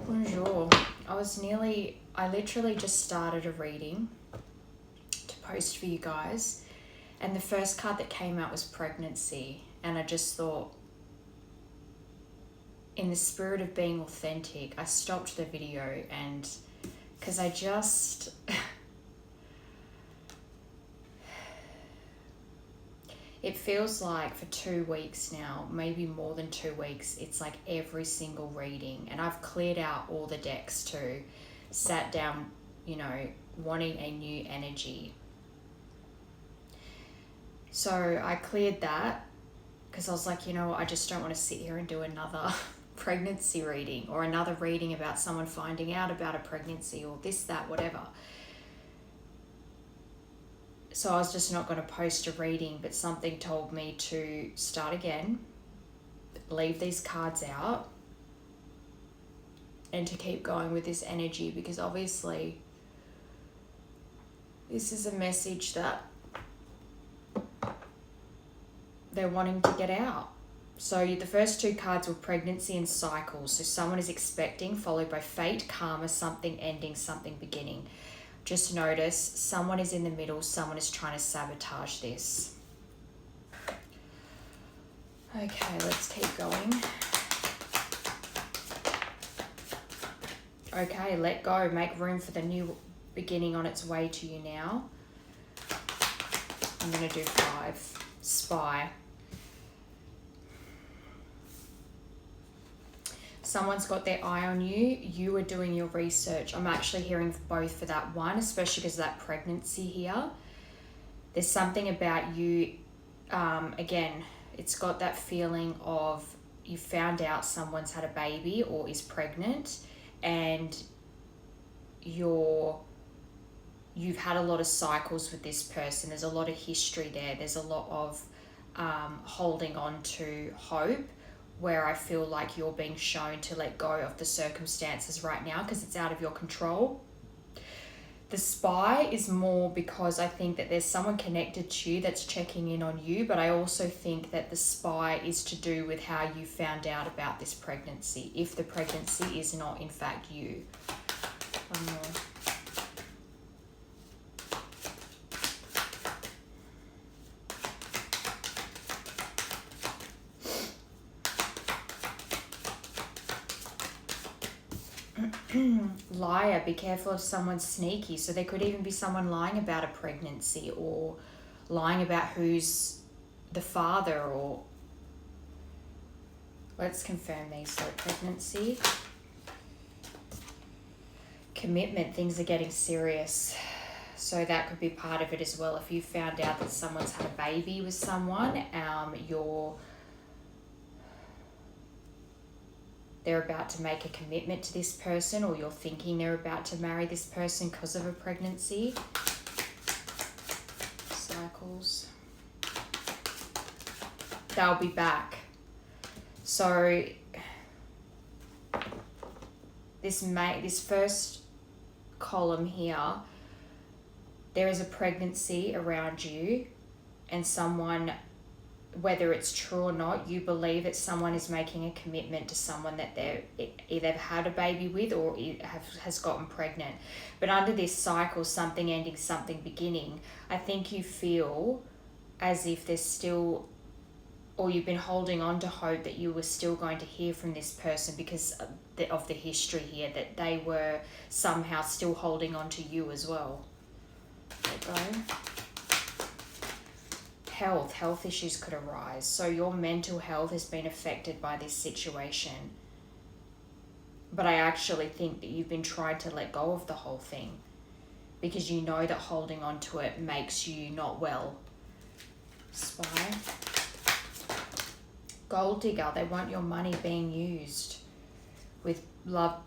Bonjour. I literally just started a reading to post for you guys, and the first card that came out was pregnancy, and I just thought, in the spirit of being authentic, I stopped the video, and because I just it feels like for 2 weeks now, maybe more than 2 weeks, it's like every single reading, and I've cleared out all the decks too, sat down, wanting a new energy. So I cleared that because I was like, I just don't want to sit here and do another pregnancy reading or another reading about someone finding out about a pregnancy or this, that, whatever. So I was just not going to post a reading, but something told me to start again, leave these cards out, and to keep going with this energy, because obviously this is a message that they're wanting to get out. So the first 2 cards were pregnancy and cycles. So someone is expecting, followed by fate, karma, something ending, something beginning. Just notice someone is in the middle, someone is trying to sabotage this. Okay, let's keep going. Okay, let go, make room for the new beginning on its way to you now. I'm going to do 5. Spy. Someone's got their eye on you. You are doing your research. I'm actually hearing both for that one, especially because of that pregnancy here. There's something about you, again, it's got that feeling of you found out someone's had a baby or is pregnant, and you've had a lot of cycles with this person. There's a lot of history there. There's a lot of holding on to hope, where I feel like you're being shown to let go of the circumstances right now because it's out of your control. The spy is more because I think that there's someone connected to you that's checking in on you, but I also think that the spy is to do with how you found out about this pregnancy, if the pregnancy is not in fact you. One more. Liar, be careful if someone's sneaky. So there could even be someone lying about a pregnancy or lying about who's the father, or let's confirm these. So pregnancy, commitment, things are getting serious. So that could be part of it as well. If you found out that someone's had a baby with someone, they're about to make a commitment to this person, or you're thinking they're about to marry this person because of a pregnancy. Cycles. They'll be back. So this first column here, there is a pregnancy around you, and someone, whether it's true or not, you believe that someone is making a commitment to someone that they've either had a baby with or has gotten pregnant. But under this cycle, something ending, something beginning, I think you feel as if there's still, or you've been holding on to hope that you were still going to hear from this person because of the history here, that they were somehow still holding on to you as well. There you go. Health issues could arise. So your mental health has been affected by this situation. But I actually think that you've been trying to let go of the whole thing because you know that holding on to it makes you not well. Spy. Gold digger, they want your money being used. With love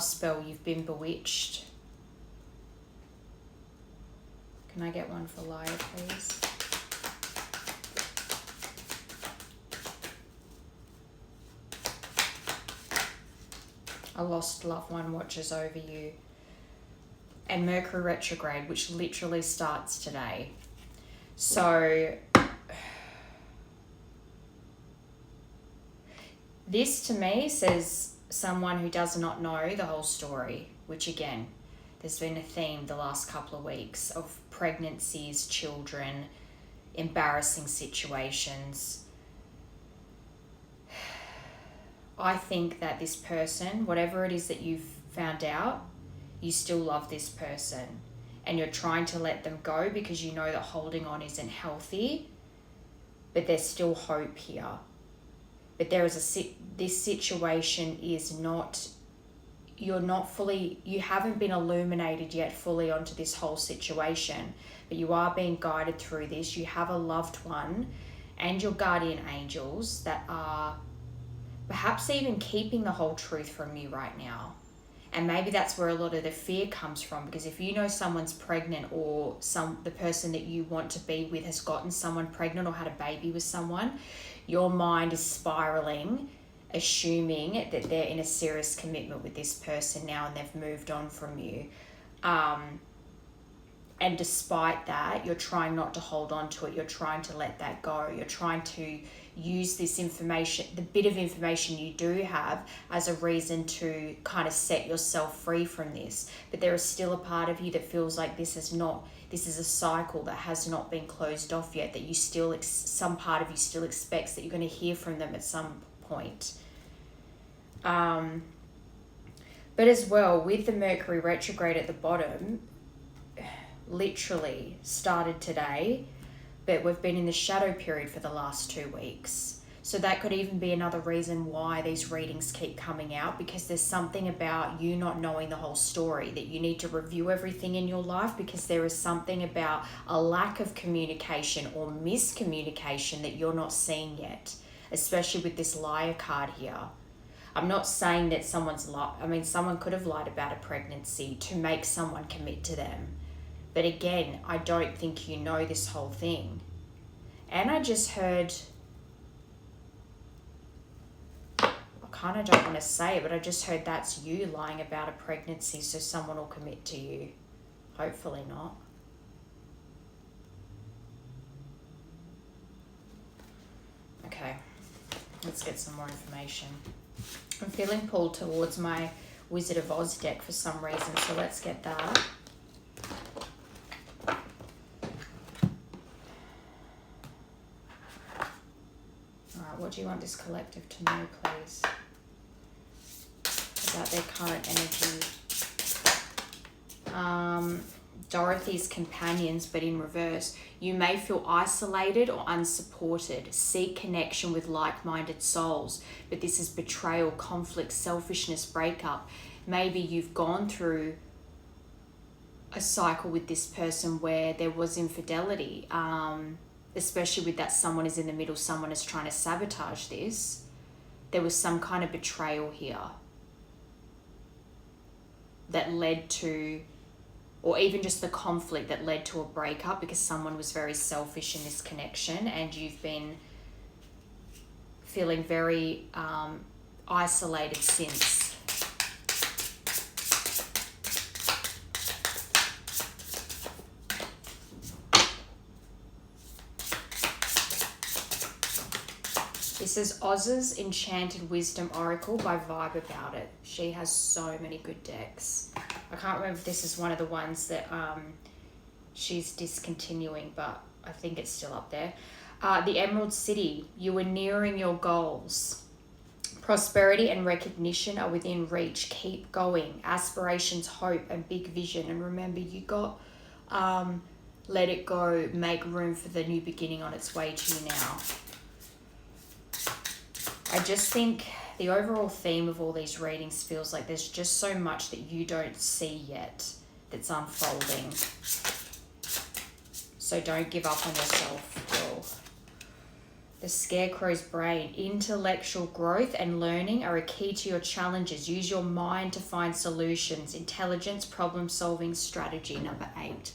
spell, you've been bewitched. Can I get one for liar, please? A lost loved one watches over you. And Mercury retrograde, which literally starts today. So this to me says someone who does not know the whole story, which again, there's been a theme the last couple of weeks of pregnancies, children, embarrassing situations. I think that this person, whatever it is that you've found out, you still love this person and you're trying to let them go because you know that holding on isn't healthy, but there's still hope here. But there is this situation is not, you haven't been illuminated yet fully onto this whole situation, but you are being guided through this. You have a loved one and your guardian angels that are perhaps even keeping the whole truth from you right now. And maybe that's where a lot of the fear comes from, because if you know someone's pregnant or the person that you want to be with has gotten someone pregnant or had a baby with someone, your mind is spiraling, assuming that they're in a serious commitment with this person now and they've moved on from you. And despite that, you're trying not to hold on to it. You're trying to let that go. You're trying to use this information, the bit of information you do have, as a reason to kind of set yourself free from this. But there is still a part of you that feels like this is a cycle that has not been closed off yet, that you still, some part of you still expects that you're going to hear from them at some point. But as well, with the Mercury retrograde at the bottom, literally started today, but we've been in the shadow period for the last 2 weeks. So that could even be another reason why these readings keep coming out, because there's something about you not knowing the whole story, that you need to review everything in your life, because there is something about a lack of communication or miscommunication that you're not seeing yet, especially with this liar card here. I'm not saying that someone could have lied about a pregnancy to make someone commit to them. But again, I don't think you know this whole thing. And I just heard, I kind of don't want to say it, but I just heard that's you lying about a pregnancy so someone will commit to you. Hopefully not. Okay, let's get some more information. I'm feeling pulled towards my Wizard of Oz deck for some reason, so let's get that. What do you want this collective to know, please, about their current energy? Dorothy's companions, but in reverse. You may feel isolated or unsupported. Seek connection with like-minded souls. But this is betrayal, conflict, selfishness, breakup. Maybe you've gone through a cycle with this person where there was infidelity. Especially with that someone is in the middle, someone is trying to sabotage this. There was some kind of betrayal here that led to, or even just the conflict that led to a breakup, because someone was very selfish in this connection and you've been feeling very isolated since. This is Oz's Enchanted Wisdom Oracle by Vibe About It. She has so many good decks. I can't remember if this is one of the ones that she's discontinuing, but I think it's still up there. The Emerald City. You are nearing your goals. Prosperity and recognition are within reach. Keep going. Aspirations, hope, and big vision. And remember, you got let it go. Make room for the new beginning on its way to you now. I just think the overall theme of all these readings feels like there's just so much that you don't see yet that's unfolding. So don't give up on yourself, girl. The Scarecrow's brain. Intellectual growth and learning are a key to your challenges. Use your mind to find solutions. Intelligence, problem solving, strategy, number 8.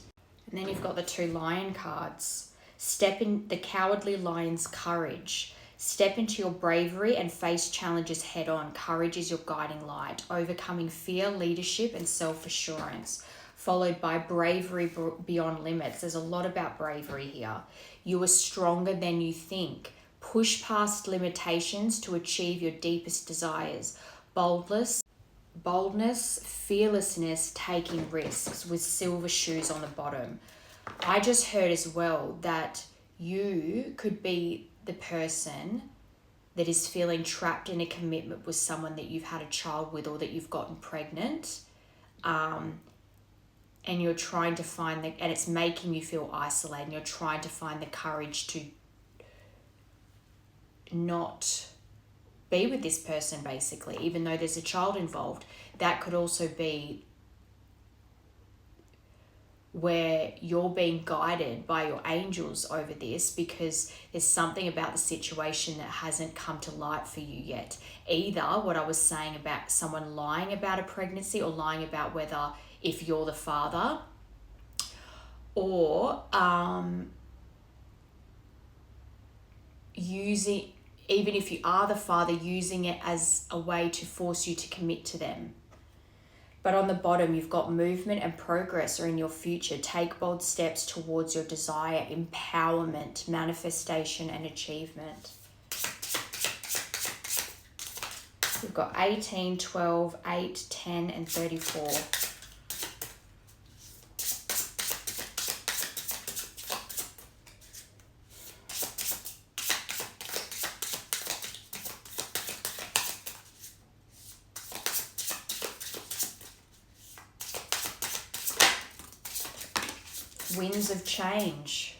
And then you've got the 2 lion cards. Step in the Cowardly Lion's courage. Step into your bravery and face challenges head on. Courage is your guiding light. Overcoming fear, leadership, and self-assurance. Followed by bravery beyond limits. There's a lot about bravery here. You are stronger than you think. Push past limitations to achieve your deepest desires. boldness, fearlessness, taking risks with silver shoes on the bottom. I just heard as well that you could be the person that is feeling trapped in a commitment with someone that you've had a child with or that you've gotten pregnant. And you're trying to find and it's making you feel isolated, and you're trying to find the courage to not be with this person, basically, even though there's a child involved. That could also be where you're being guided by your angels over this, because there's something about the situation that hasn't come to light for you yet. Either what I was saying about someone lying about a pregnancy, or lying about whether if you're the father, or using, even if you are the father, using it as a way to force you to commit to them. But on the bottom, you've got movement and progress are in your future. Take bold steps towards your desire, empowerment, manifestation, and achievement. We've got 18, 12, 8, 10, and 34. Winds of change.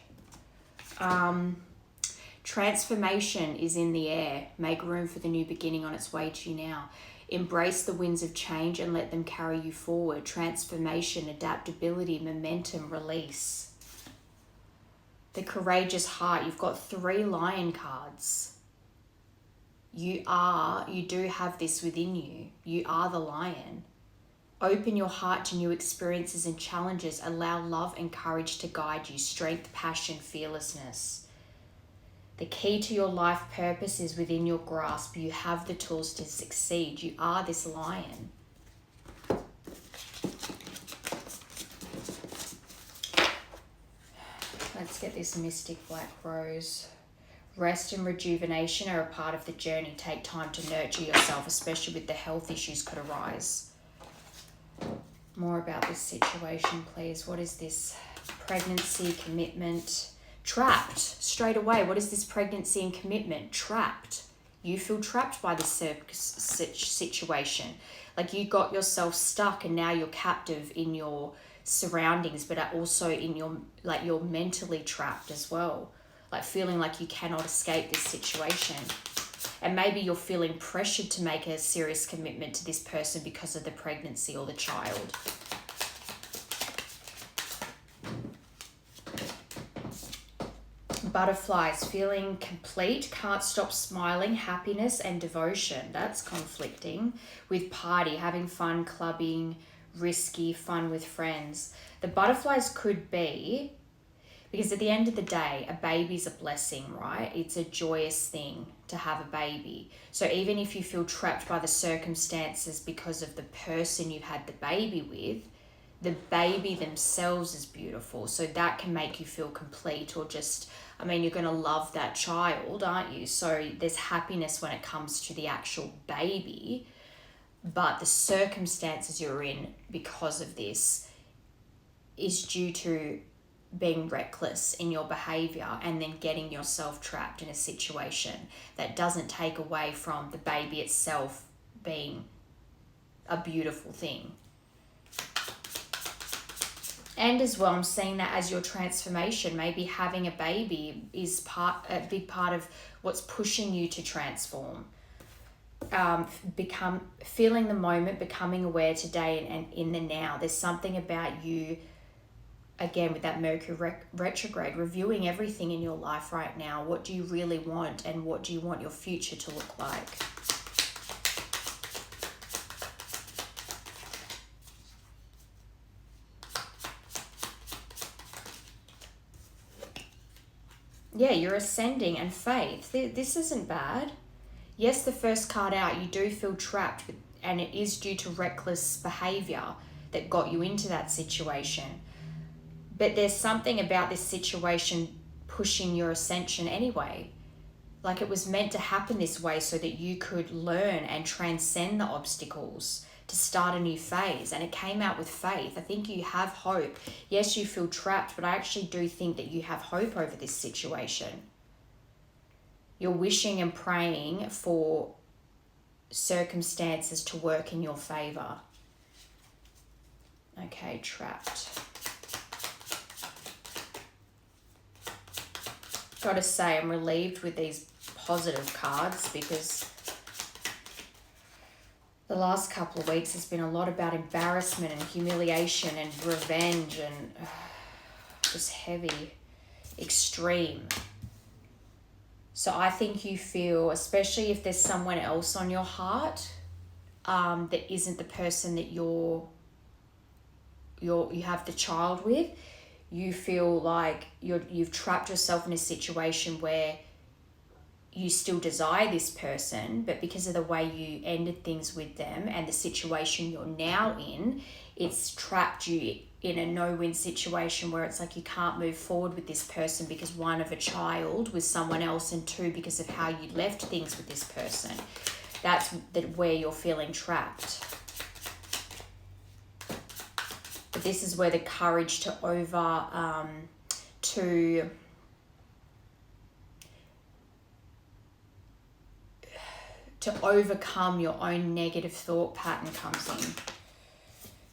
Transformation is in the air. Make room for the new beginning on its way to you now. Embrace the winds of change and let them carry you forward. Transformation, adaptability, momentum, release. The courageous heart. You've got 3 lion cards. You do have this within you. You are the lion. Open your heart to new experiences and challenges. Allow love and courage to guide you. Strength, passion, fearlessness. The key to your life purpose is within your grasp. You have the tools to succeed. You are this lion. Let's get this mystic black rose. Rest and rejuvenation are a part of the journey. Take time to nurture yourself, especially with the health issues could arise. More about this situation, please. What is this? Pregnancy, commitment, trapped. Straight away, what is this pregnancy and commitment? Trapped. You feel trapped by this situation. Like you got yourself stuck and now you're captive in your surroundings, but also in you're mentally trapped as well. Like feeling like you cannot escape this situation. And maybe you're feeling pressured to make a serious commitment to this person because of the pregnancy or the child. Butterflies, feeling complete, can't stop smiling, happiness and devotion. That's conflicting. With party, having fun, clubbing, risky, fun with friends. The butterflies could be, because at the end of the day, a baby's a blessing, right? It's a joyous thing to have a baby. So even if you feel trapped by the circumstances because of the person you had the baby with, the baby themselves is beautiful. So that can make you feel complete, or just, you're going to love that child, aren't you? So there's happiness when it comes to the actual baby, but the circumstances you're in because of this is due to being reckless in your behavior and then getting yourself trapped in a situation. That doesn't take away from the baby itself being a beautiful thing. And as well, I'm seeing that as your transformation, maybe having a baby is a big part of what's pushing you to transform. Feeling the moment, becoming aware today and in the now. There's something about you, again, with that Mercury retrograde, reviewing everything in your life right now. What do you really want, and what do you want your future to look like? Yeah, you're ascending and faith. This isn't bad. Yes, the first card out, you do feel trapped, and it is due to reckless behavior that got you into that situation. But there's something about this situation pushing your ascension anyway. Like it was meant to happen this way so that you could learn and transcend the obstacles to start a new phase. And it came out with faith. I think you have hope. Yes, you feel trapped, but I actually do think that you have hope over this situation. You're wishing and praying for circumstances to work in your favor. Okay, trapped. Gotta say, I'm relieved with these positive cards because the last couple of weeks has been a lot about embarrassment and humiliation and revenge and just heavy, extreme. So I think you feel, especially if there's someone else on your heart that isn't the person that you have the child with, you feel like you've trapped yourself in a situation where you still desire this person, but because of the way you ended things with them and the situation you're now in, it's trapped you in a no-win situation where it's like you can't move forward with this person because one, of a child with someone else, and two, because of how you left things with this person. That's where you're feeling trapped. But this is where the courage to overcome your own negative thought pattern comes in.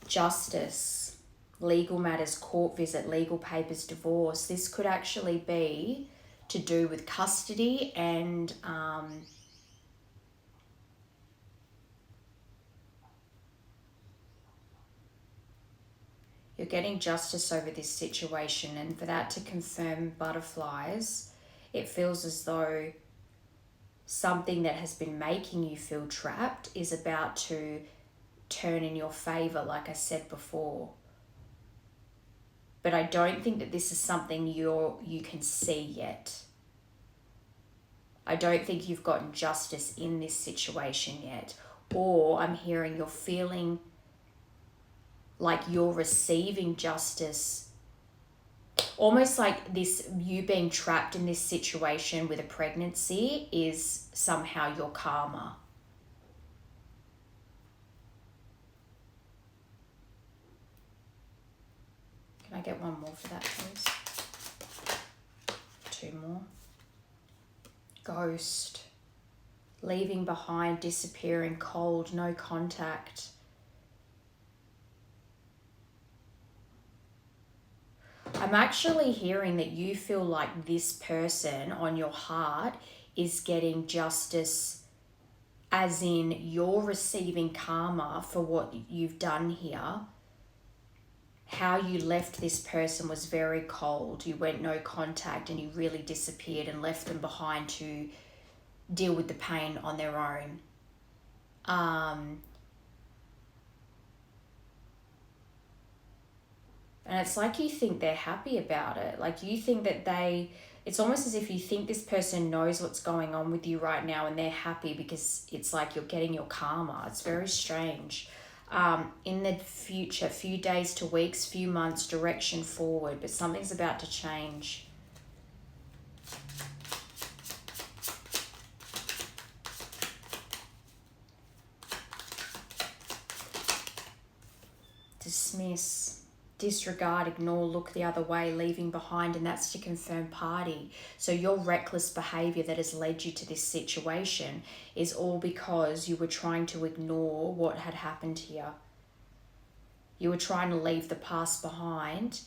Justice, legal matters, court visit, legal papers, divorce. This could actually be to do with custody and you're getting justice over this situation, and for that to confirm butterflies, it feels as though something that has been making you feel trapped is about to turn in your favor, like I said before. But I don't think that this is something you can see yet. I don't think you've gotten justice in this situation yet. Or I'm hearing you're feeling like you're receiving justice, almost like this, you being trapped in this situation with a pregnancy is somehow your karma. Can I get one more for that, please? Two more. Ghost. Leaving behind, disappearing, cold, no contact. I'm actually hearing that you feel like this person on your heart is getting justice, as in you're receiving karma for what you've done here. How you left this person was very cold. You went no contact and you really disappeared and left them behind to deal with the pain on their own. And it's like you think they're happy about it. Like you think that it's almost as if you think this person knows what's going on with you right now and they're happy because it's like you're getting your karma. It's very strange. In the future, few days to weeks, few months, direction forward, but something's about to change. Dismiss, disregard, ignore, look the other way, leaving behind, and that's to confirm party. So your reckless behavior that has led you to this situation is all because you were trying to ignore what had happened here. You were trying to leave the past behind,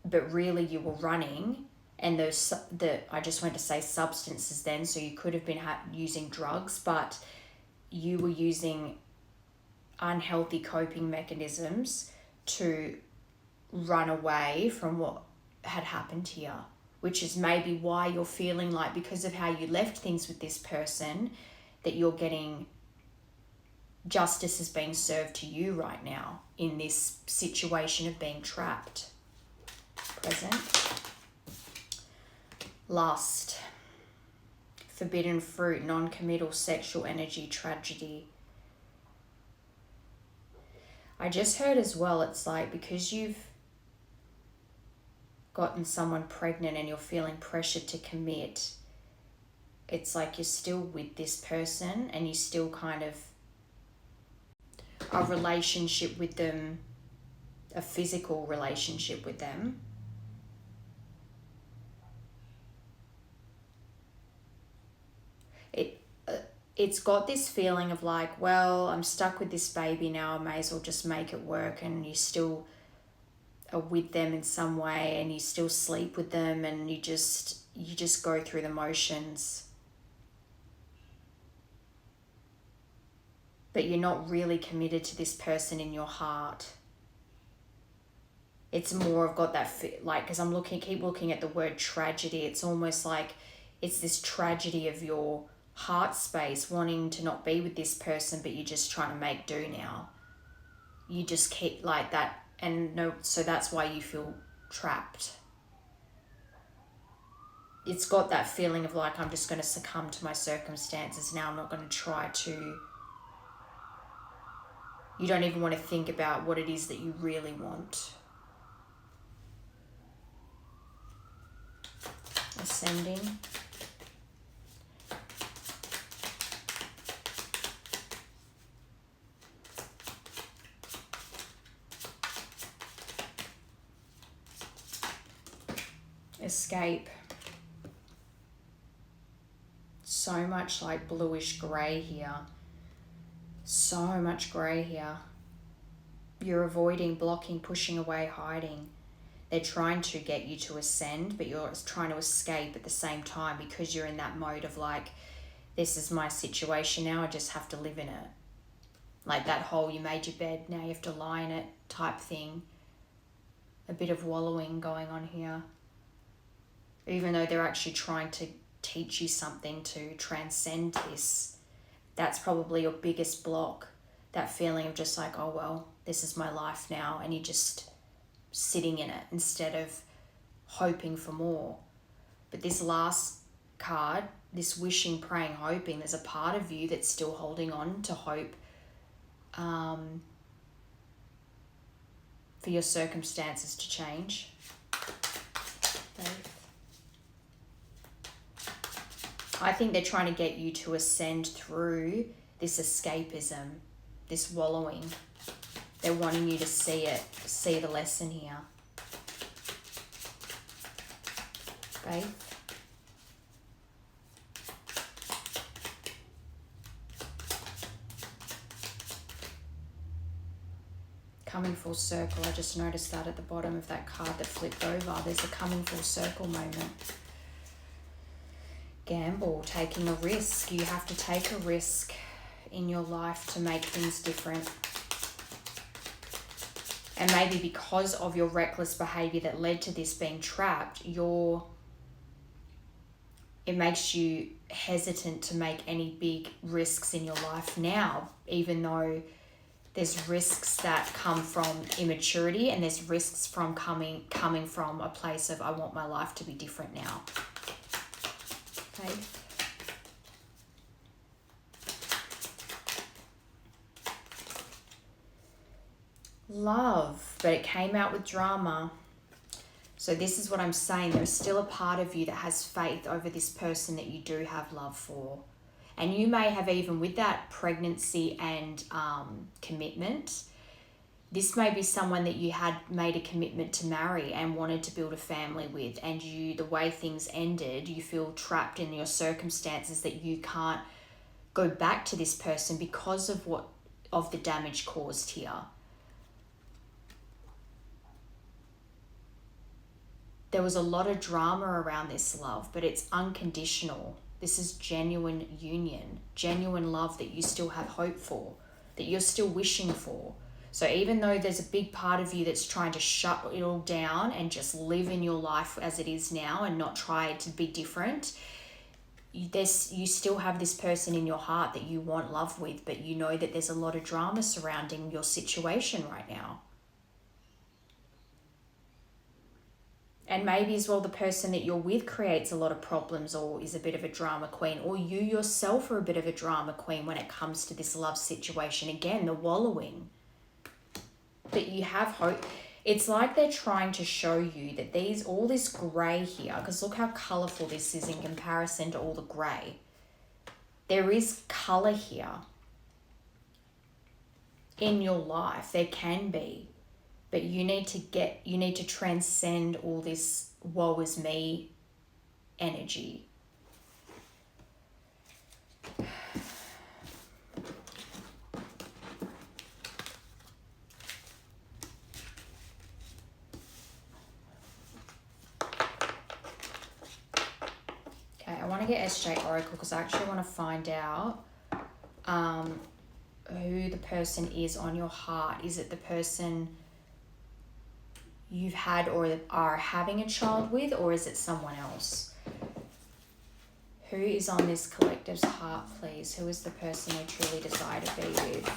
but really you were running, and I just went to say substances then, so you could have been using drugs, but you were using unhealthy coping mechanisms to run away from what had happened here, which is maybe why you're feeling like, because of how you left things with this person, that you're getting justice is being served to you right now in this situation of being trapped. Present. Lust, forbidden fruit, non-committal, sexual energy, tragedy. I just heard as well, it's like because you've gotten someone pregnant and you're feeling pressured to commit, it's like you're still with this person and you still kind of a relationship with them, a physical relationship with them. It's got this feeling of like, well, I'm stuck with this baby now, I may as well just make it work, and you still are with them in some way and you still sleep with them and you just go through the motions. But you're not really committed to this person in your heart. It's more, I've got that, like, because keep looking at the word tragedy. It's almost like it's this tragedy of your heart space wanting to not be with this person, but you're just trying to make do now. You just keep like that, and no, so that's why you feel trapped. It's got that feeling of like, I'm just going to succumb to my circumstances now. I'm not going to try to. You don't even want to think about what it is that you really want. Ascending. Escape. So much like bluish grey here. So much grey here. You're avoiding, blocking, pushing away, hiding. They're trying to get you to ascend, but you're trying to escape at the same time because you're in that mode of like, this is my situation now, I just have to live in it. Like that whole, you made your bed, now you have to lie in it type thing. A bit of wallowing going on here. Even though they're actually trying to teach you something to transcend this, that's probably your biggest block. That feeling of just like, oh, well, this is my life now. And you're just sitting in it instead of hoping for more. But this last card, this wishing, praying, hoping, there's a part of you that's still holding on to hope for your circumstances to change. Faith. I think they're trying to get you to ascend through this escapism, this wallowing. They're wanting you to see it, see the lesson here. Faith. Coming full circle. I just noticed that at the bottom of that card that flipped over. There's a coming full circle moment. Gamble, taking a risk. You have to take a risk in your life to make things different. And maybe because of your reckless behavior that led to this being trapped, it makes you hesitant to make any big risks in your life now, even though there's risks that come from immaturity and there's risks from coming from a place of, I want my life to be different now. Okay. Love, but it came out with drama. So this is what I'm saying. There's still a part of you that has faith over this person that you do have love for. And you may have, even with that pregnancy and commitment, this may be someone that you had made a commitment to marry and wanted to build a family with, and the way things ended, you feel trapped in your circumstances that you can't go back to this person because of the damage caused here. There was a lot of drama around this love, but it's unconditional. This is genuine union, genuine love that you still have hope for, that you're still wishing for. So even though there's a big part of you that's trying to shut it all down and just live in your life as it is now and not try to be different, you still have this person in your heart that you want love with, but you know that there's a lot of drama surrounding your situation right now. And maybe as well the person that you're with creates a lot of problems or is a bit of a drama queen, or you yourself are a bit of a drama queen when it comes to this love situation. Again, the wallowing. But you have hope. It's like they're trying to show you that all this grey here, because look how colourful this is in comparison to all the grey. There is colour here in your life. There can be. But you need to transcend all this woe is me energy. Okay, I want to get SJ Oracle because I actually want to find out who the person is on your heart. Is it the person you've had or are having a child with, or is it someone else? Who is on this collective's heart, please? Who is the person they truly desire to be with?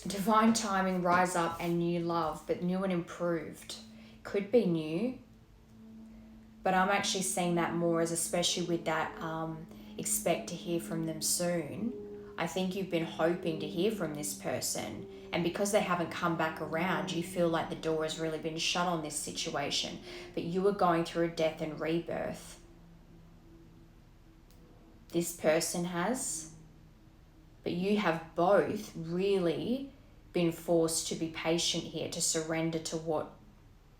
Divine timing, rise up, and new love, but new and improved. Could be new, but I'm actually seeing that more as, especially with that expect to hear from them soon. I think you've been hoping to hear from this person, and because they haven't come back around, you feel like the door has really been shut on this situation. But you are going through a death and rebirth. This person has, but you have both really been forced to be patient here, to surrender to what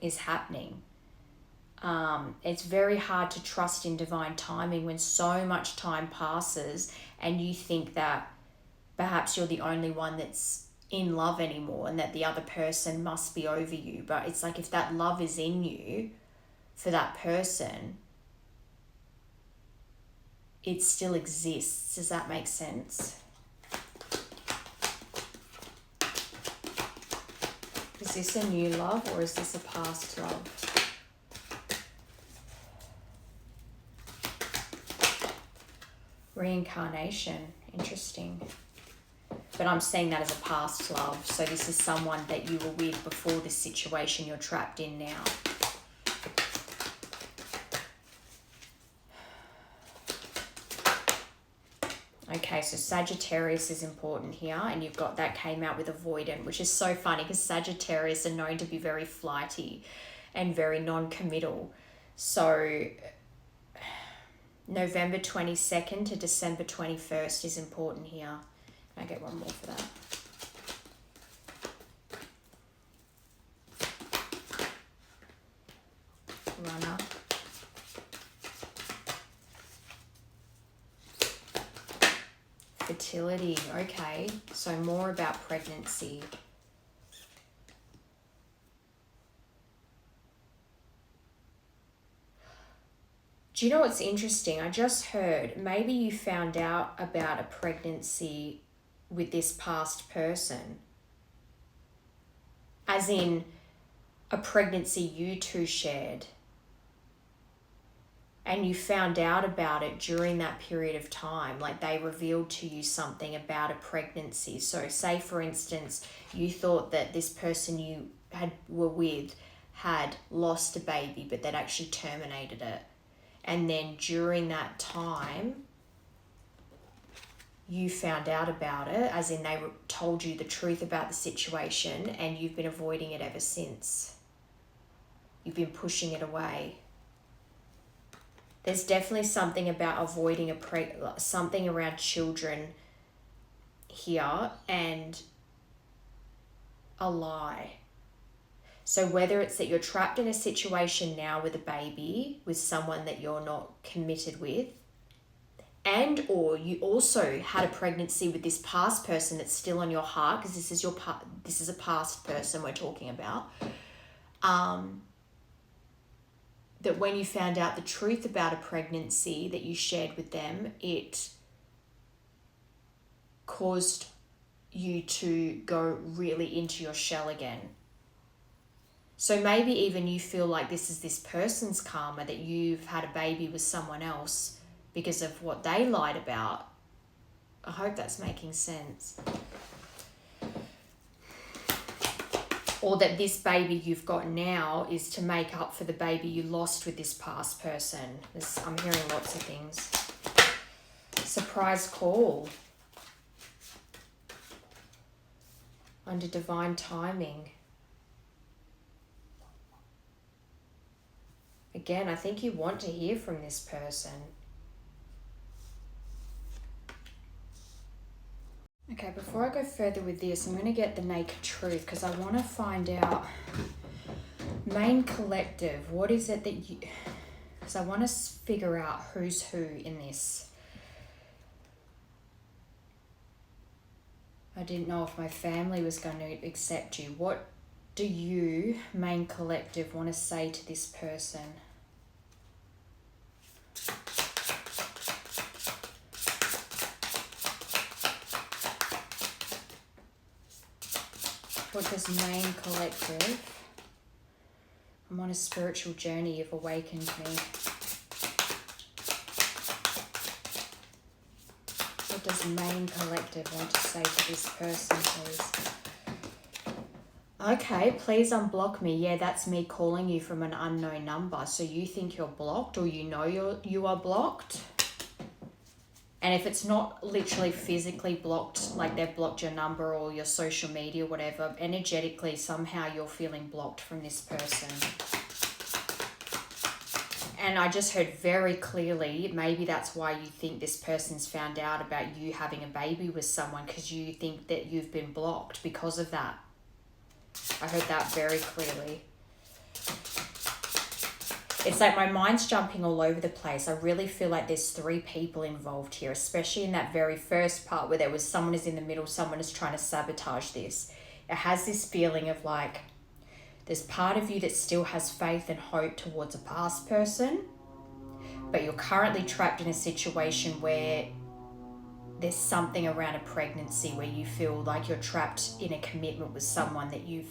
is happening. It's very hard to trust in divine timing when so much time passes and you think that perhaps you're the only one that's in love anymore and that the other person must be over you. But it's like, if that love is in you for that person, it still exists. Does that make sense? Is this a new love or is this a past love? Reincarnation, interesting. But I'm seeing that as a past love. So this is someone that you were with before this situation you're trapped in now. Okay, so Sagittarius is important here, and you've got that came out with avoidant, which is so funny because Sagittarius are known to be very flighty and very non-committal. So November 22nd to December 21st is important here. Can I get one more for that? Runner. Fertility, okay. So more about pregnancy. Do you know what's interesting? I just heard maybe you found out about a pregnancy with this past person. As in a pregnancy you two shared. And you found out about it during that period of time. Like they revealed to you something about a pregnancy. So say for instance, you thought that this person you were with had lost a baby, but they'd actually terminated it. And then during that time, you found out about it, as in they told you the truth about the situation, and you've been avoiding it ever since. You've been pushing it away. There's definitely something about avoiding something around children here, and a lie. So whether it's that you're trapped in a situation now with a baby, with someone that you're not committed with, and or you also had a pregnancy with this past person that's still on your heart, because this is a past person we're talking about, that when you found out the truth about a pregnancy that you shared with them, it caused you to go really into your shell again. So maybe even you feel like this is this person's karma, that you've had a baby with someone else because of what they lied about. I hope that's making sense. Or that this baby you've got now is to make up for the baby you lost with this past person. I'm hearing lots of things. Surprise call. under divine timing. Again, I think you want to hear from this person. Okay, before I go further with this, I'm going to get the naked truth because I want to find out, main collective, what is it that you... Because I want to figure out who's who in this. I didn't know if my family was going to accept you. What do you, main collective, want to say to this person? What does main collective... I'm on a spiritual journey, you've awakened me. What does main collective want to say to this person, please? Okay, please unblock me. Yeah, that's me calling you from an unknown number. So you think you're blocked, or you know you are blocked? And if it's not literally physically blocked, like they've blocked your number or your social media, whatever, energetically, somehow you're feeling blocked from this person. And I just heard very clearly, maybe that's why you think this person's found out about you having a baby with someone, because you think that you've been blocked because of that. I heard that very clearly. It's like my mind's jumping all over the place. I really feel like there's 3 people involved here, especially in that very first part where there was someone is in the middle, someone is trying to sabotage this. It has this feeling of like, there's part of you that still has faith and hope towards a past person, but you're currently trapped in a situation where there's something around a pregnancy where you feel like you're trapped in a commitment with someone that you've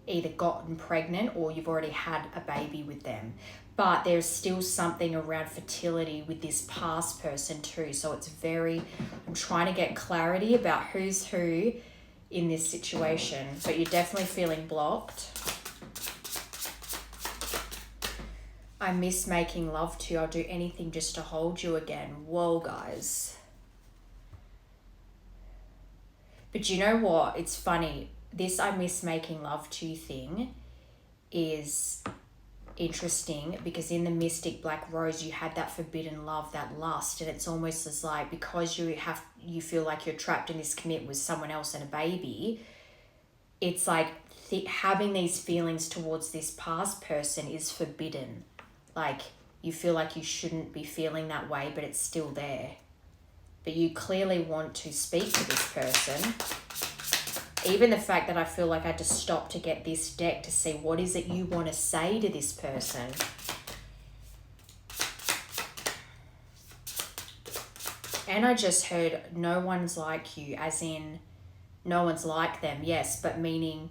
either gotten pregnant or you've already had a baby with them. But there's still something around fertility with this past person too. So it's I'm trying to get clarity about who's who in this situation, but you're definitely feeling blocked. I miss making love to you. I'll do anything just to hold you again. Whoa, guys. But you know what? It's funny. This I miss making love to you thing is interesting because in the Mystic Black Rose, you had that forbidden love, that lust. And it's almost as like, because you feel like you're trapped in this commitment with someone else and a baby, it's like having these feelings towards this past person is forbidden. Like, you feel like you shouldn't be feeling that way, but it's still there. But you clearly want to speak to this person. Even the fact that I feel like I had to stop to get this deck to see what is it you want to say to this person. And I just heard no one's like you, as in no one's like them, yes, but meaning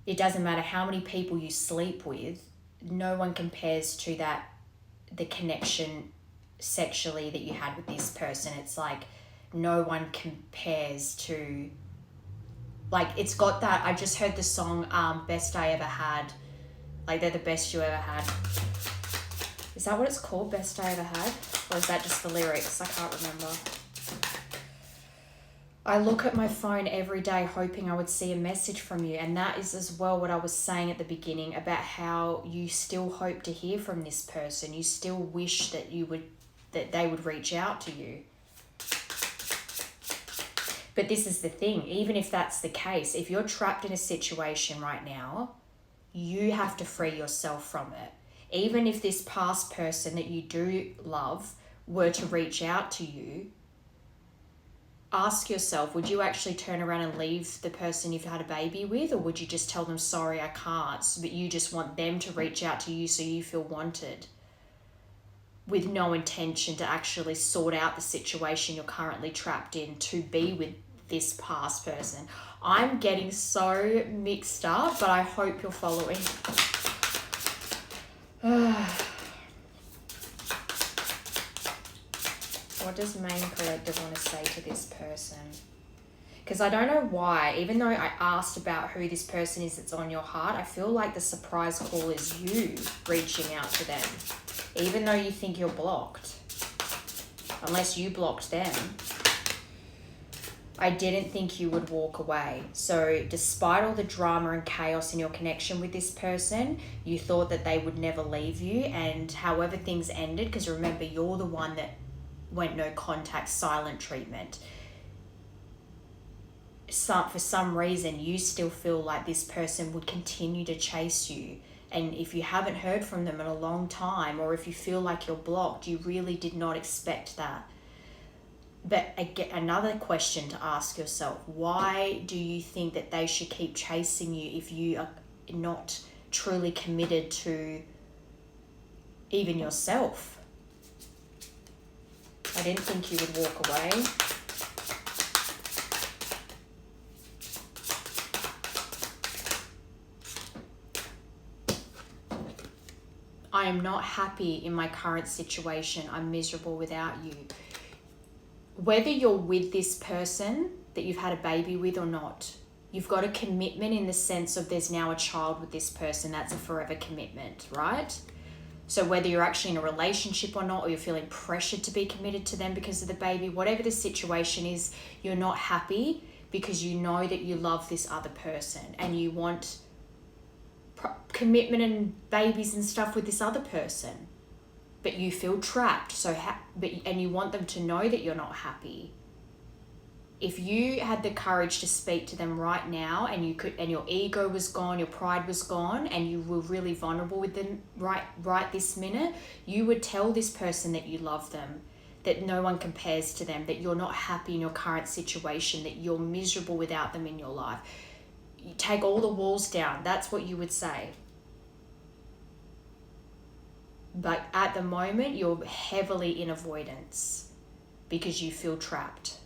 it doesn't matter how many people you sleep with, no one compares to the connection sexually that you had with this person. It's like no one compares to, like, it's got that. I just heard the song Best I Ever Had, like they're the best you ever had. Is that what it's called, Best I Ever Had? Or is that just the lyrics? I can't remember. I look at my phone every day hoping I would see a message from you. And that is as well what I was saying at the beginning about how you still hope to hear from this person. You still wish that they would reach out to you. But this is the thing, even if that's the case, if you're trapped in a situation right now, you have to free yourself from it. Even if this past person that you do love were to reach out to you, ask yourself, would you actually turn around and leave the person you've had a baby with, or would you just tell them, sorry, I can't, but you just want them to reach out to you so you feel wanted, with no intention to actually sort out the situation you're currently trapped in to be with this past person? I'm getting so mixed up, but I hope you're following. What does main collective want to say to this person? Because I don't know why, even though I asked about who this person is that's on your heart, I feel like the surprise call is you reaching out to them, even though you think you're blocked, unless you blocked them. I didn't think you would walk away. So despite all the drama and chaos in your connection with this person, you thought that they would never leave you. And however things ended, because remember, you're the one that went no contact, silent treatment. For some reason, you still feel like this person would continue to chase you. And if you haven't heard from them in a long time, or if you feel like you're blocked, you really did not expect that. But again, another question to ask yourself, why do you think that they should keep chasing you if you are not truly committed to even yourself? I didn't think you would walk away. I am not happy in my current situation. I'm miserable without you. Whether you're with this person that you've had a baby with or not, you've got a commitment in the sense of there's now a child with this person. That's a forever commitment, right? So whether you're actually in a relationship or not, or you're feeling pressured to be committed to them because of the baby, whatever the situation is, you're not happy because you know that you love this other person and you want commitment and babies and stuff with this other person. But you feel trapped, and you want them to know that you're not happy. If you had the courage to speak to them right now, and you could, and your ego was gone, your pride was gone, and you were really vulnerable with them right this minute, you would tell this person that you love them, that no one compares to them, that you're not happy in your current situation, that you're miserable without them in your life. You take all the walls down. That's what you would say. But at the moment, you're heavily in avoidance because you feel trapped.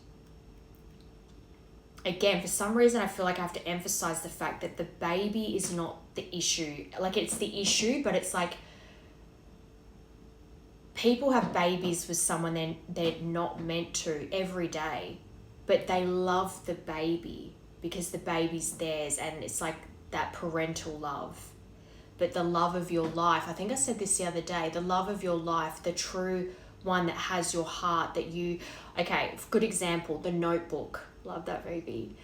Again, for some reason, I feel like I have to emphasize the fact that the baby is not the issue. Like, it's the issue, but it's like people have babies with someone they're not meant to every day, but they love the baby because the baby's theirs, and it's like that parental love. But the love of your life, I think I said this the other day, the love of your life, the true one that has your heart, that you, okay, good example, The Notebook. Love that movie.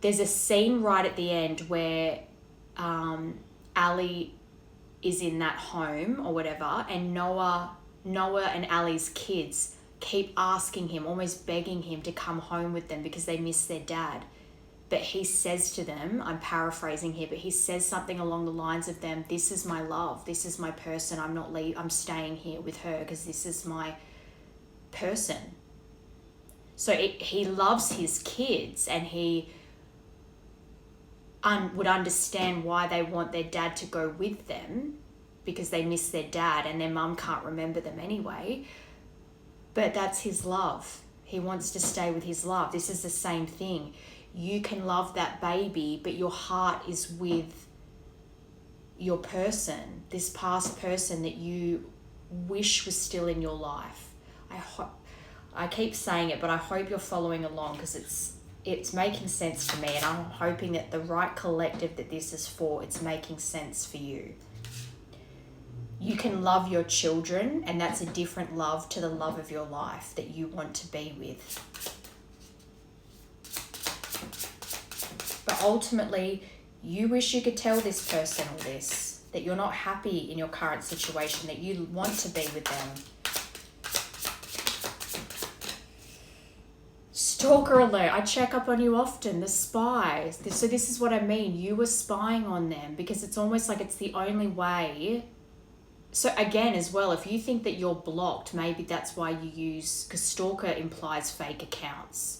There's a scene right at the end where Ali is in that home or whatever, and Noah and Ali's kids keep asking him, almost begging him to come home with them because they miss their dad. But he says to them, I'm paraphrasing here, but he says something along the lines of them, this is my love, this is my person, I'm staying here with her because this is my person. So he loves his kids, and he would understand why they want their dad to go with them because they miss their dad and their mum can't remember them anyway. But that's his love. He wants to stay with his love. This is the same thing. You can love that baby, but your heart is with your person, this past person that you wish was still in your life. I keep saying it, but I hope you're following along because it's making sense to me, and I'm hoping that the right collective that this is for, it's making sense for you. You can love your children, and that's a different love to the love of your life that you want to be with. But ultimately, you wish you could tell this person all this, that you're not happy in your current situation, that you want to be with them. Stalker alert, I check up on you often, the spies. So this is what I mean, you were spying on them because it's almost like it's the only way. So again, as well, if you think that you're blocked, maybe that's why you use, because stalker implies fake accounts.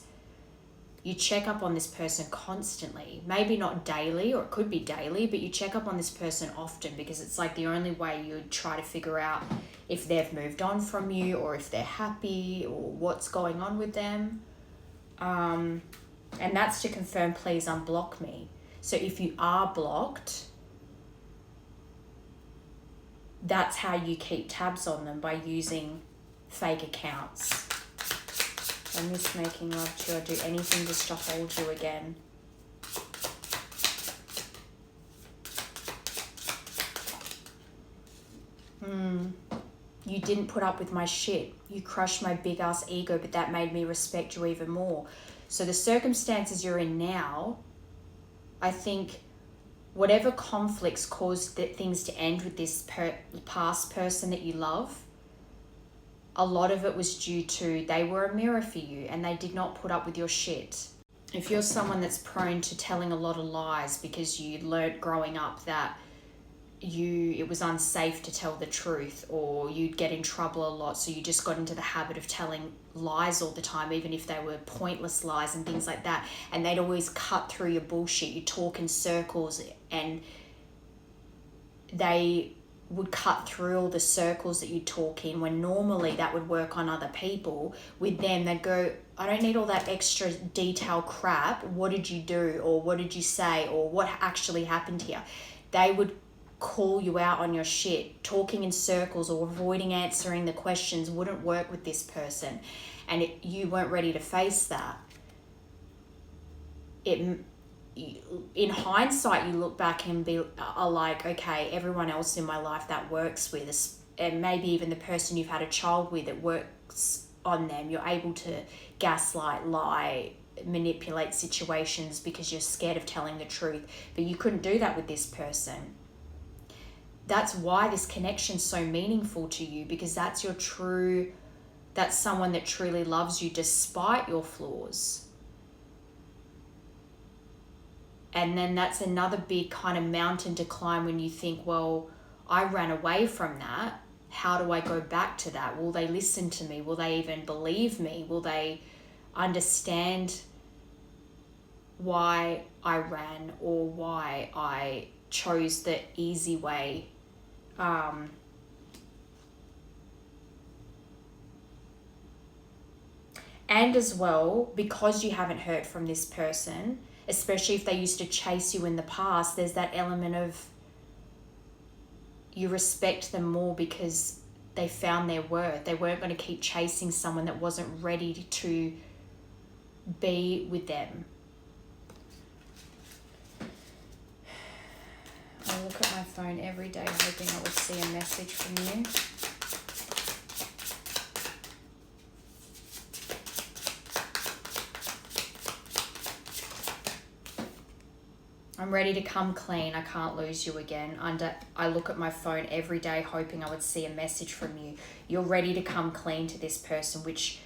You check up on this person constantly, maybe not daily, or it could be daily, but you check up on this person often because it's like the only way you would try to figure out if they've moved on from you or if they're happy or what's going on with them. And that's to confirm, please unblock me. So if you are blocked, that's how you keep tabs on them, by using fake accounts. I miss making love to you. I'd do anything just to hold you again. You didn't put up with my shit. You crushed my big ass ego, but that made me respect you even more. So the circumstances you're in now, I think whatever conflicts caused things to end with this past person that you love, a lot of it was due to they were a mirror for you and they did not put up with your shit. If you're someone that's prone to telling a lot of lies because you learnt growing up that it was unsafe to tell the truth, or you'd get in trouble a lot, so you just got into the habit of telling lies all the time, even if they were pointless lies and things like that, and they'd always cut through your bullshit. You talk in circles and they would cut through all the circles that you talk in, when normally that would work on other people. With them, they'd go, I don't need all that extra detail crap. What did you do? Or what did you say? Or what actually happened here? They would call you out on your shit. Talking in circles or avoiding answering the questions wouldn't work with this person, and you weren't ready to face that. In hindsight, you look back and are like, okay, everyone else in my life that works with, and maybe even the person you've had a child with, it works on them. You're able to gaslight, lie, manipulate situations because you're scared of telling the truth, but you couldn't do that with this person. That's why this connection's so meaningful to you, because that's someone that truly loves you despite your flaws. And then that's another big kind of mountain to climb when you think, well, I ran away from that. How do I go back to that? Will they listen to me? Will they even believe me? Will they understand why I ran or why I chose the easy way? And as well, because you haven't heard from this person, especially if they used to chase you in the past, there's that element of you respect them more because they found their worth. They weren't going to keep chasing someone that wasn't ready to be with them. I look at my phone every day hoping I will see a message from you. I'm ready to come clean. I can't lose you again. I look at my phone every day hoping I would see a message from you. You're ready to come clean to this person, which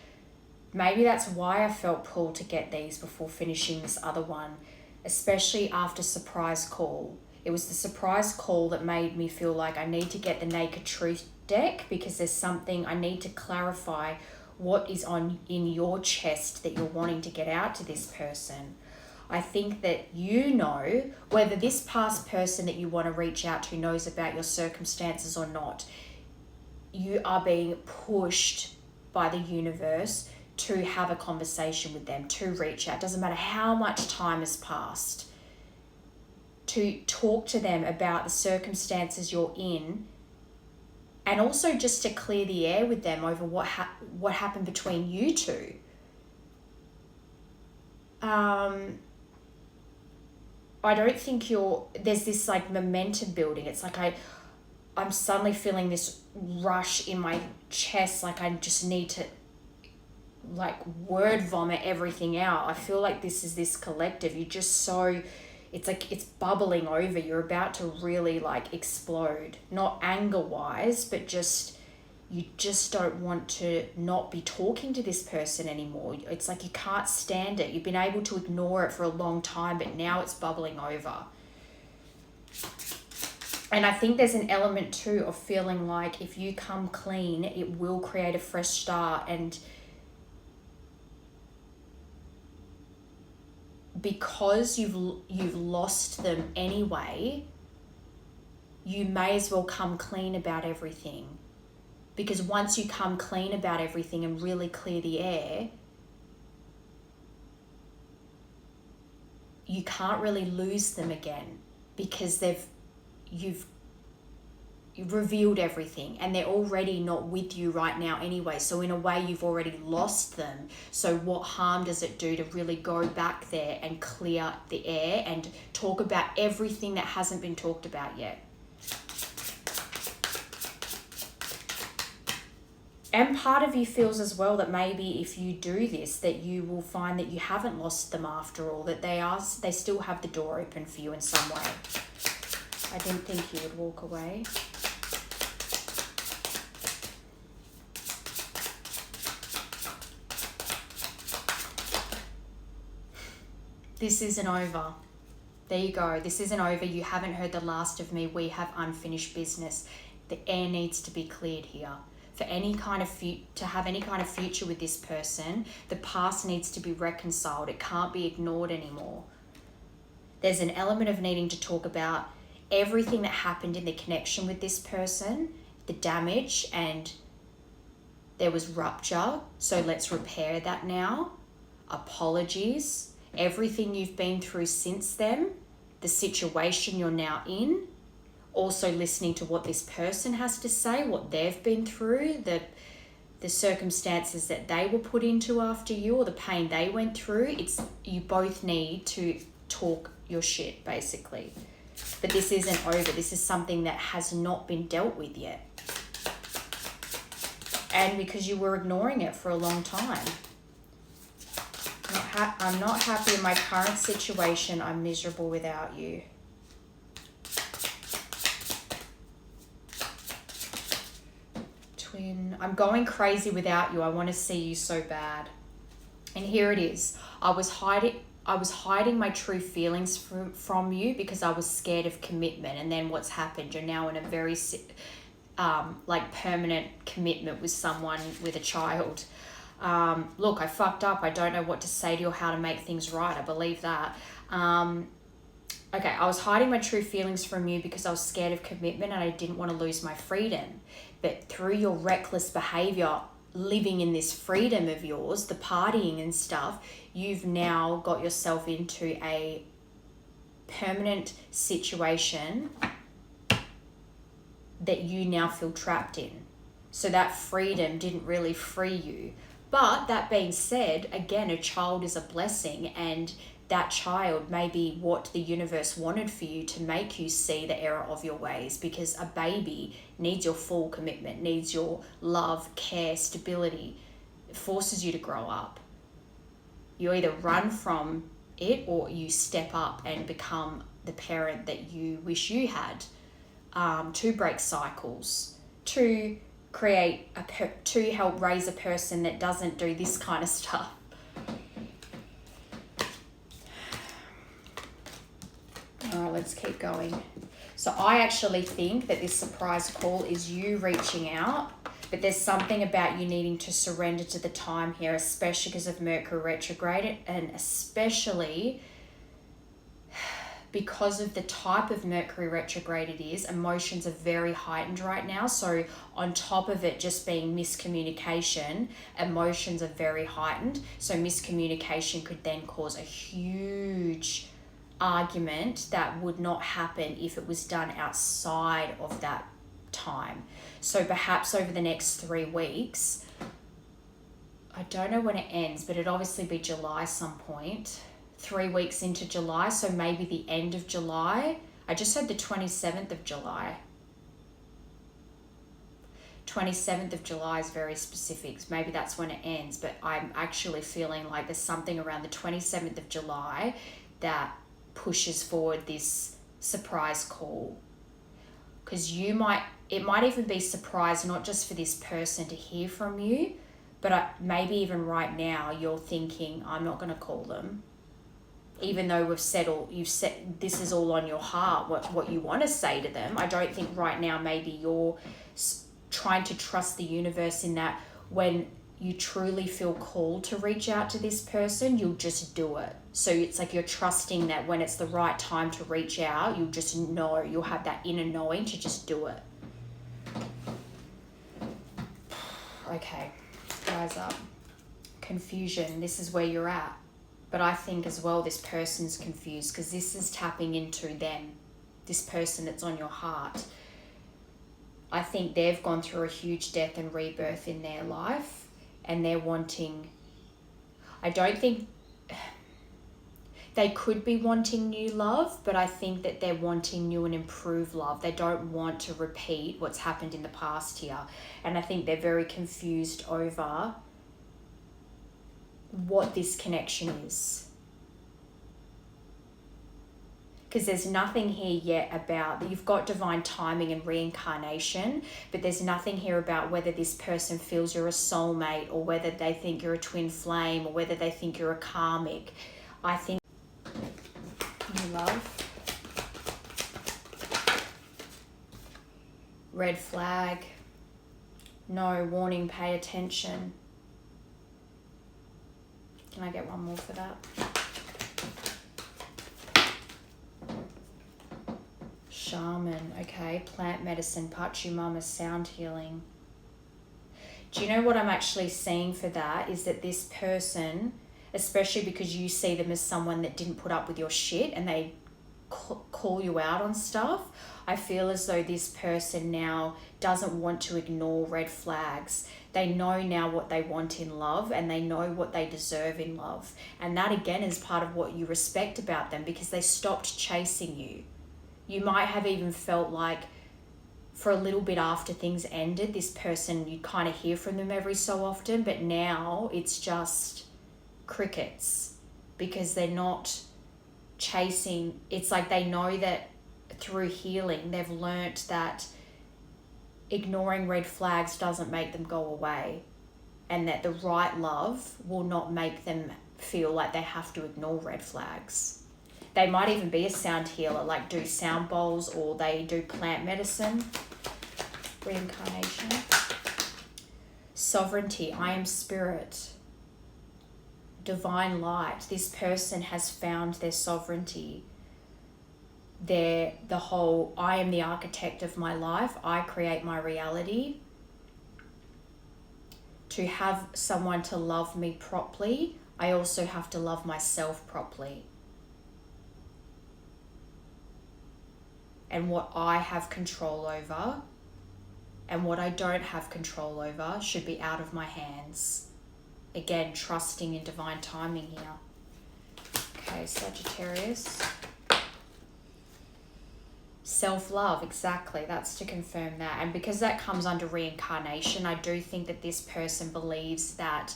maybe that's why I felt pulled to get these before finishing this other one, especially after surprise call. It was the surprise call that made me feel like I need to get the Naked Truth deck, because there's something I need to clarify what is in your chest that you're wanting to get out to this person. I think that you know whether this past person that you want to reach out to knows about your circumstances or not. You are being pushed by the universe to have a conversation with them, to reach out. Doesn't matter how much time has passed. To talk to them about the circumstances you're in, and also just to clear the air with them over what happened between you two. I don't think there's this like momentum building. It's like I'm suddenly feeling this rush in my chest, like I just need to like word vomit everything out. I feel like this collective. You're just so, it's like it's bubbling over. You're about to really like explode. Not anger wise, but you just don't want to not be talking to this person anymore. It's like you can't stand it. You've been able to ignore it for a long time, but now it's bubbling over. And I think there's an element too of feeling like if you come clean, it will create a fresh start. And because you've lost them anyway, you may as well come clean about everything. Because once you come clean about everything and really clear the air, you can't really lose them again, because you've revealed everything and they're already not with you right now anyway. So in a way, you've already lost them. So what harm does it do to really go back there and clear the air and talk about everything that hasn't been talked about yet? And part of you feels as well that maybe if you do this, that you will find that you haven't lost them after all, that they still have the door open for you in some way. I didn't think you would walk away. This isn't over. There you go. This isn't over. You haven't heard the last of me. We have unfinished business. The air needs to be cleared here. For any kind of to have any kind of future with this person, the past needs to be reconciled. It can't be ignored anymore. There's an element of needing to talk about everything that happened in the connection with this person, the damage, and there was rupture. So let's repair that now. Apologies. Everything you've been through since then, the situation you're now in, also listening to what this person has to say, what they've been through, the circumstances that they were put into after you, or the pain they went through. You both need to talk your shit, basically. But this isn't over. This is something that has not been dealt with yet. And because you were ignoring it for a long time. I'm not happy in my current situation. I'm miserable without you. Twin, I'm going crazy without you. I want to see you so bad. And here it is. I was hiding my true feelings from you because I was scared of commitment. And then what's happened? You're now in a very permanent commitment with someone with a child. Look, I fucked up. I don't know what to say to you or how to make things right. I believe that. Okay, I was hiding my true feelings from you because I was scared of commitment and I didn't want to lose my freedom. But through your reckless behavior, living in this freedom of yours, the partying and stuff, you've now got yourself into a permanent situation that you now feel trapped in. So that freedom didn't really free you. But that being said, again, a child is a blessing, and that child may be what the universe wanted for you to make you see the error of your ways, because a baby needs your full commitment, needs your love, care, stability. It forces you to grow up. You either run from it or you step up and become the parent that you wish you had, to break cycles, to to help raise a person that doesn't do this kind of stuff. All right, let's keep going. So I actually think that this surprise call is you reaching out, but there's something about you needing to surrender to the time here, especially because of Mercury retrograde, and especially because of the type of Mercury retrograde it is. Emotions are very heightened right now. So on top of it just being miscommunication, emotions are very heightened. So miscommunication could then cause a huge argument that would not happen if it was done outside of that time. So perhaps over the next 3 weeks, I don't know when it ends, but it'd obviously be July some point. 3 weeks into July, so maybe the end of July. I just said the 27th of July. 27th of July is very specific. Maybe that's when it ends, but I'm actually feeling like there's something around the 27th of July that pushes forward this surprise call. Because it might even be surprise, not just for this person to hear from you, but maybe even right now you're thinking, I'm not going to call them. Even though you've said this is all on your heart, what you want to say to them. I don't think right now maybe you're trying to trust the universe in that when you truly feel called to reach out to this person, you'll just do it. So it's like you're trusting that when it's the right time to reach out, you'll just know, you'll have that inner knowing to just do it. Okay, rise up. Confusion, this is where you're at. But I think as well this person's confused because this is tapping into them, this person that's on your heart. I think they've gone through a huge death and rebirth in their life, and they're wanting, I don't think, They could be wanting new love, but I think that they're wanting new and improved love. They don't want to repeat what's happened in the past here. And I think they're very confused over what this connection is. Because there's nothing here yet about that. You've got divine timing and reincarnation, but there's nothing here about whether this person feels you're a soulmate, or whether they think you're a twin flame, or whether they think you're a karmic. I think you love. Red flag. No, warning, pay attention. Can I get one more for that? Shaman, okay. Plant medicine, Pachimama, sound healing. Do you know what I'm actually seeing for that is that this person, especially because you see them as someone that didn't put up with your shit and they call you out on stuff, I feel as though this person now doesn't want to ignore red flags. They know now what they want in love, and they know what they deserve in love. And that again is part of what you respect about them, because they stopped chasing you. You might have even felt like for a little bit after things ended, this person, you kind of hear from them every so often, but now it's just crickets, because they're not chasing. It's like they know that through healing, they've learnt that ignoring red flags doesn't make them go away, and that the right love will not make them feel like they have to ignore red flags. They might even be a sound healer, like do sound bowls, or they do plant medicine. Reincarnation. Sovereignty, I am spirit. Divine light, this person has found their sovereignty. The whole, I am the architect of my life, I create my reality. To have someone to love me properly, I also have to love myself properly. And what I have control over and what I don't have control over should be out of my hands. Again, trusting in divine timing here. Okay, Sagittarius. Self-love, exactly. That's to confirm that. And because that comes under reincarnation, I do think that this person believes that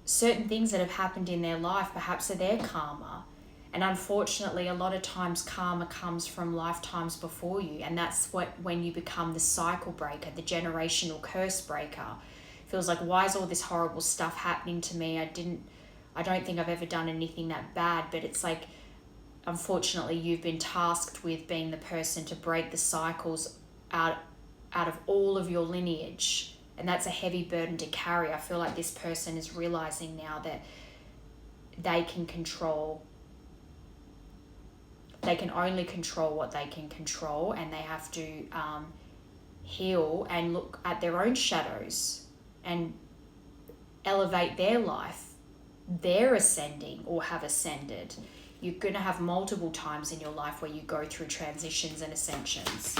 certain things that have happened in their life perhaps are their karma. And unfortunately, a lot of times karma comes from lifetimes before you. And that's when you become the cycle breaker, the generational curse breaker. Feels like, why is all this horrible stuff happening to me? I don't think I've ever done anything that bad. But it's like, unfortunately, you've been tasked with being the person to break the cycles out of all of your lineage. And that's a heavy burden to carry. I feel like this person is realizing now that they can only control what they can control, and they have to heal and look at their own shadows and elevate their life. They're ascending or have ascended. You're going to have multiple times in your life where you go through transitions and ascensions.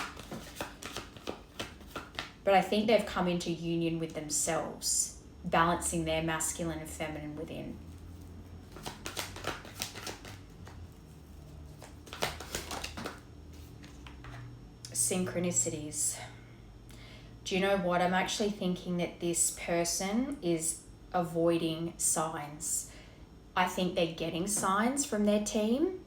But I think they've come into union with themselves, balancing their masculine and feminine within. Synchronicities. Do you know what? I'm actually thinking that this person is avoiding signs. I think they're getting signs from their team,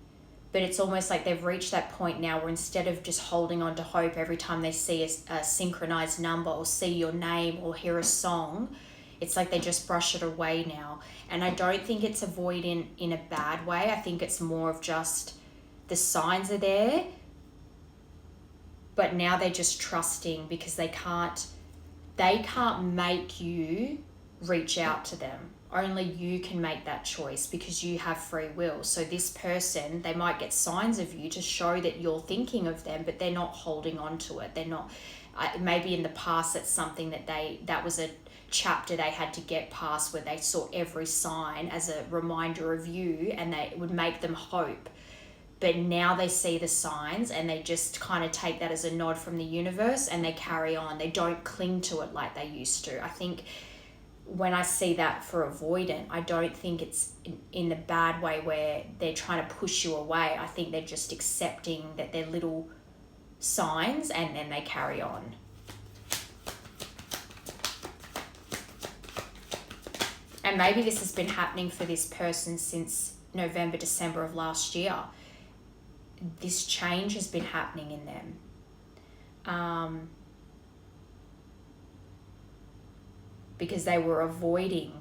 but it's almost like they've reached that point now where instead of just holding on to hope every time they see a synchronized number or see your name or hear a song, it's like they just brush it away now. And I don't think it's avoiding in a bad way. I think it's more of just the signs are there, but now they're just trusting because they can't make you reach out to them. Only you can make that choice because you have free will. So this person, they might get signs of you to show that you're thinking of them, but they're not holding on to it. They're not, maybe in the past that's something that was a chapter they had to get past, where they saw every sign as a reminder of you and it would make them hope. But now they see the signs and they just kind of take that as a nod from the universe and they carry on. They don't cling to it like they used to. I think when I see that for avoidant, I don't think it's in the bad way where they're trying to push you away. I think they're just accepting that they're little signs and then they carry on. And maybe this has been happening for this person since November, December of last year. This change has been happening in them. Because they were avoiding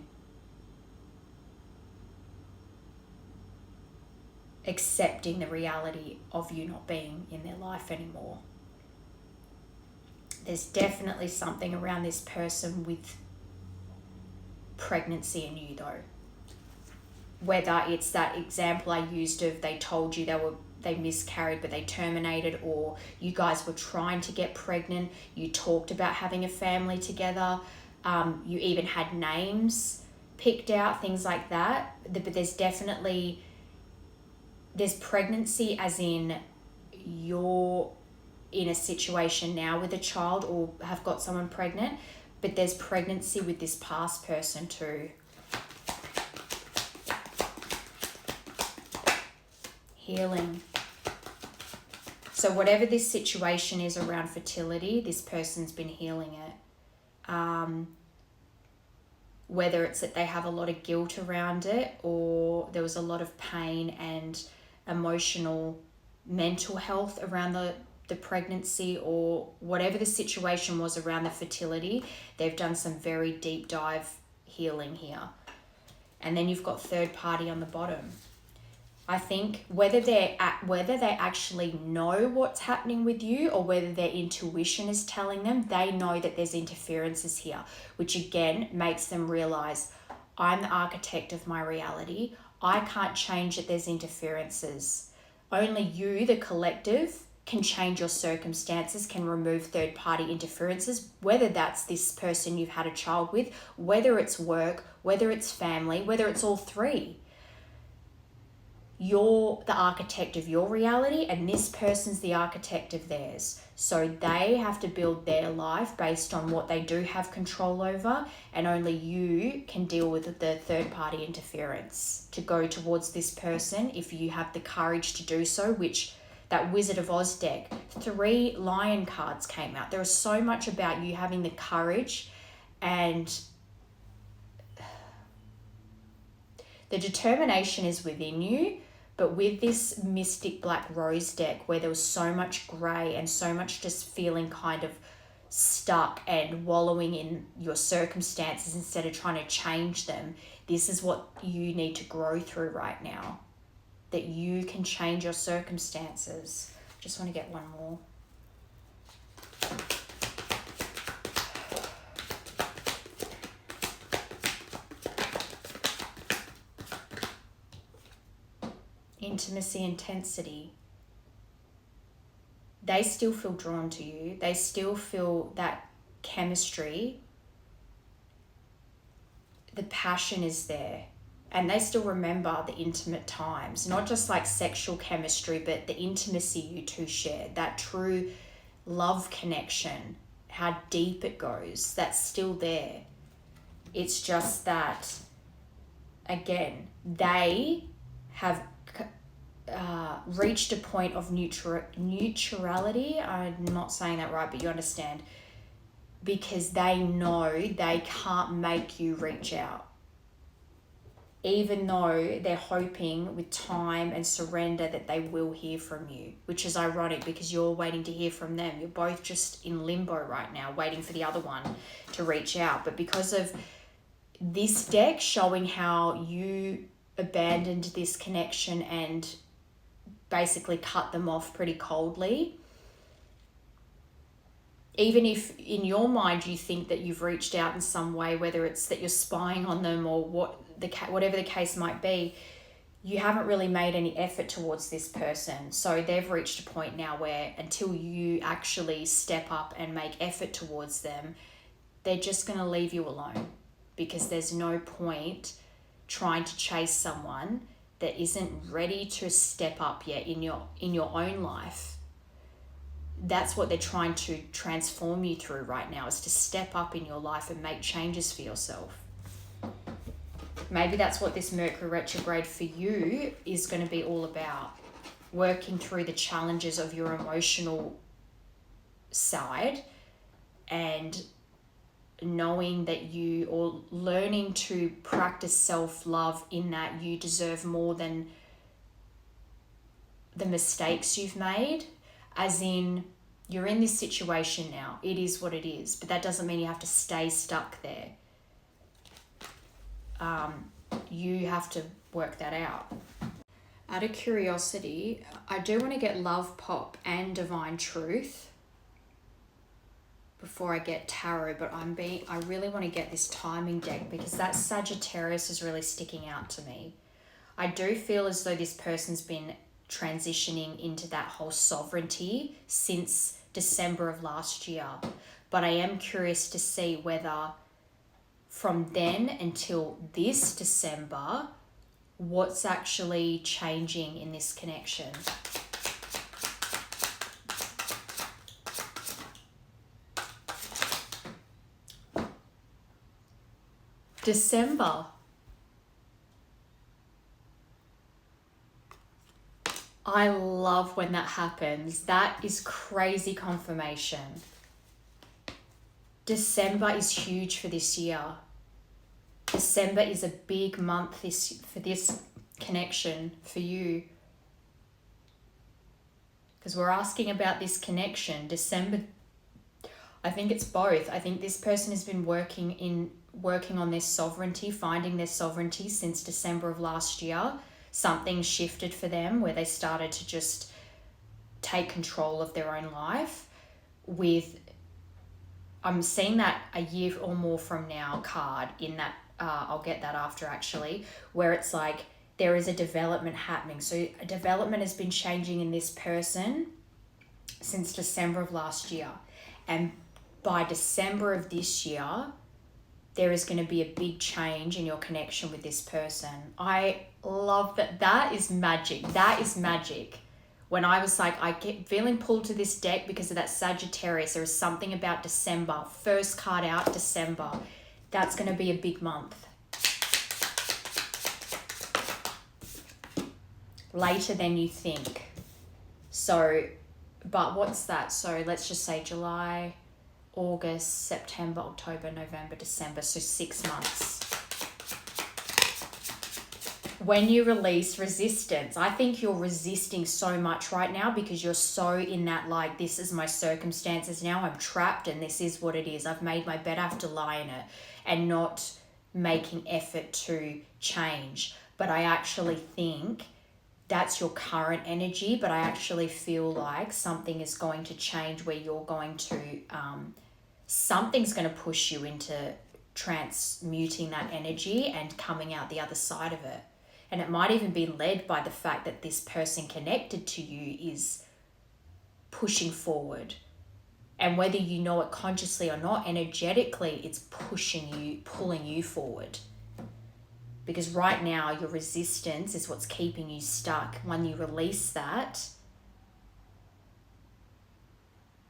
accepting the reality of you not being in their life anymore. There's definitely something around this person with pregnancy in you though. Whether it's that example I used of they told you they miscarried but they terminated, or you guys were trying to get pregnant, you talked about having a family together, you even had names picked out, things like that. But there's pregnancy as in you're in a situation now with a child or have got someone pregnant, but there's pregnancy with this past person too. Healing. So whatever this situation is around fertility, this person's been healing it. Whether it's that they have a lot of guilt around it, or there was a lot of pain and emotional, mental health around the pregnancy, or whatever the situation was around the fertility, they've done some very deep dive healing here. And then you've got third party on the bottom. I think whether they actually know what's happening with you or whether their intuition is telling them, they know that there's interferences here, which again makes them realize, I'm the architect of my reality. I can't change that there's interferences. Only you, the collective, can change your circumstances, can remove third-party interferences, whether that's this person you've had a child with, whether it's work, whether it's family, whether it's all three. You're the architect of your reality and this person's the architect of theirs. So they have to build their life based on what they do have control over, and only you can deal with the third-party interference to go towards this person if you have the courage to do so, which that Wizard of Oz deck, 3 lion cards came out. There is so much about you having the courage and the determination is within you. But with this Mystic Black Rose deck, where there was so much grey and so much just feeling kind of stuck and wallowing in your circumstances instead of trying to change them, this is what you need to grow through right now. That you can change your circumstances. Just want to get one more. Intimacy, intensity. They still feel drawn to you. They still feel that chemistry. The passion is there. And they still remember the intimate times. Not just like sexual chemistry, but the intimacy you two shared. That true love connection. How deep it goes. That's still there. It's just that, again, they have reached a point of neutrality. I'm not saying that right, but you understand. Because they know they can't make you reach out. Even though they're hoping with time and surrender that they will hear from you. Which is ironic because you're waiting to hear from them. You're both just in limbo right now, waiting for the other one to reach out. But because of this deck showing how you abandoned this connection and basically cut them off pretty coldly, even if in your mind you think that you've reached out in some way, whether it's that you're spying on them or whatever the case might be, you haven't really made any effort towards this person. So they've reached a point now where until you actually step up and make effort towards them, they're just going to leave you alone, because there's no point trying to chase someone that isn't ready to step up yet in your own life. That's what they're trying to transform you through right now, is to step up in your life and make changes for yourself. Maybe that's what this Mercury retrograde for you is going to be all about. Working through the challenges of your emotional side and knowing that you, or learning to practice self-love in that you deserve more than the mistakes you've made. As in, you're in this situation now. It is what it is. But that doesn't mean you have to stay stuck there. You have to work that out. Out of curiosity, I do want to get Love Pop and Divine Truth before I get Tarot, but I really want to get this timing deck because that Sagittarius is really sticking out to me. I do feel as though this person's been transitioning into that whole sovereignty since December of last year. But I am curious to see whether from then until this December, what's actually changing in this connection. December. I love when that happens. That is crazy confirmation. December is huge for this year. December is a big month for this connection for you. Because we're asking about this connection. December, I think it's both. I think this person has been working on their sovereignty, finding their sovereignty since December of last year. Something shifted for them where they started to just take control of their own life with, I'm seeing that a year or more from now card in that, I'll get that after actually, where it's like there is a development happening. So a development has been changing in this person since December of last year. And by December of this year, there is going to be a big change in your connection with this person. I love that. That is magic. That is magic. When I was like, I get feeling pulled to this deck because of that Sagittarius. There is something about December. First card out, December. That's going to be a big month. Later than you think. So, but what's that? So let's just say July, August, September, October, November, December. So 6 months. When you release resistance, I think you're resisting so much right now because you're so in that, like, this is my circumstances now. I'm trapped and this is what it is. I've made my bed, I have to lie in it, and not making effort to change. But I actually think that's your current energy, but I actually feel like something is going to change where you're going to, something's going to push you into transmuting that energy and coming out the other side of it. And it might even be led by the fact that this person connected to you is pushing forward. And whether you know it consciously or not, energetically, it's pushing you, pulling you forward. Because right now, your resistance is what's keeping you stuck. When you release that,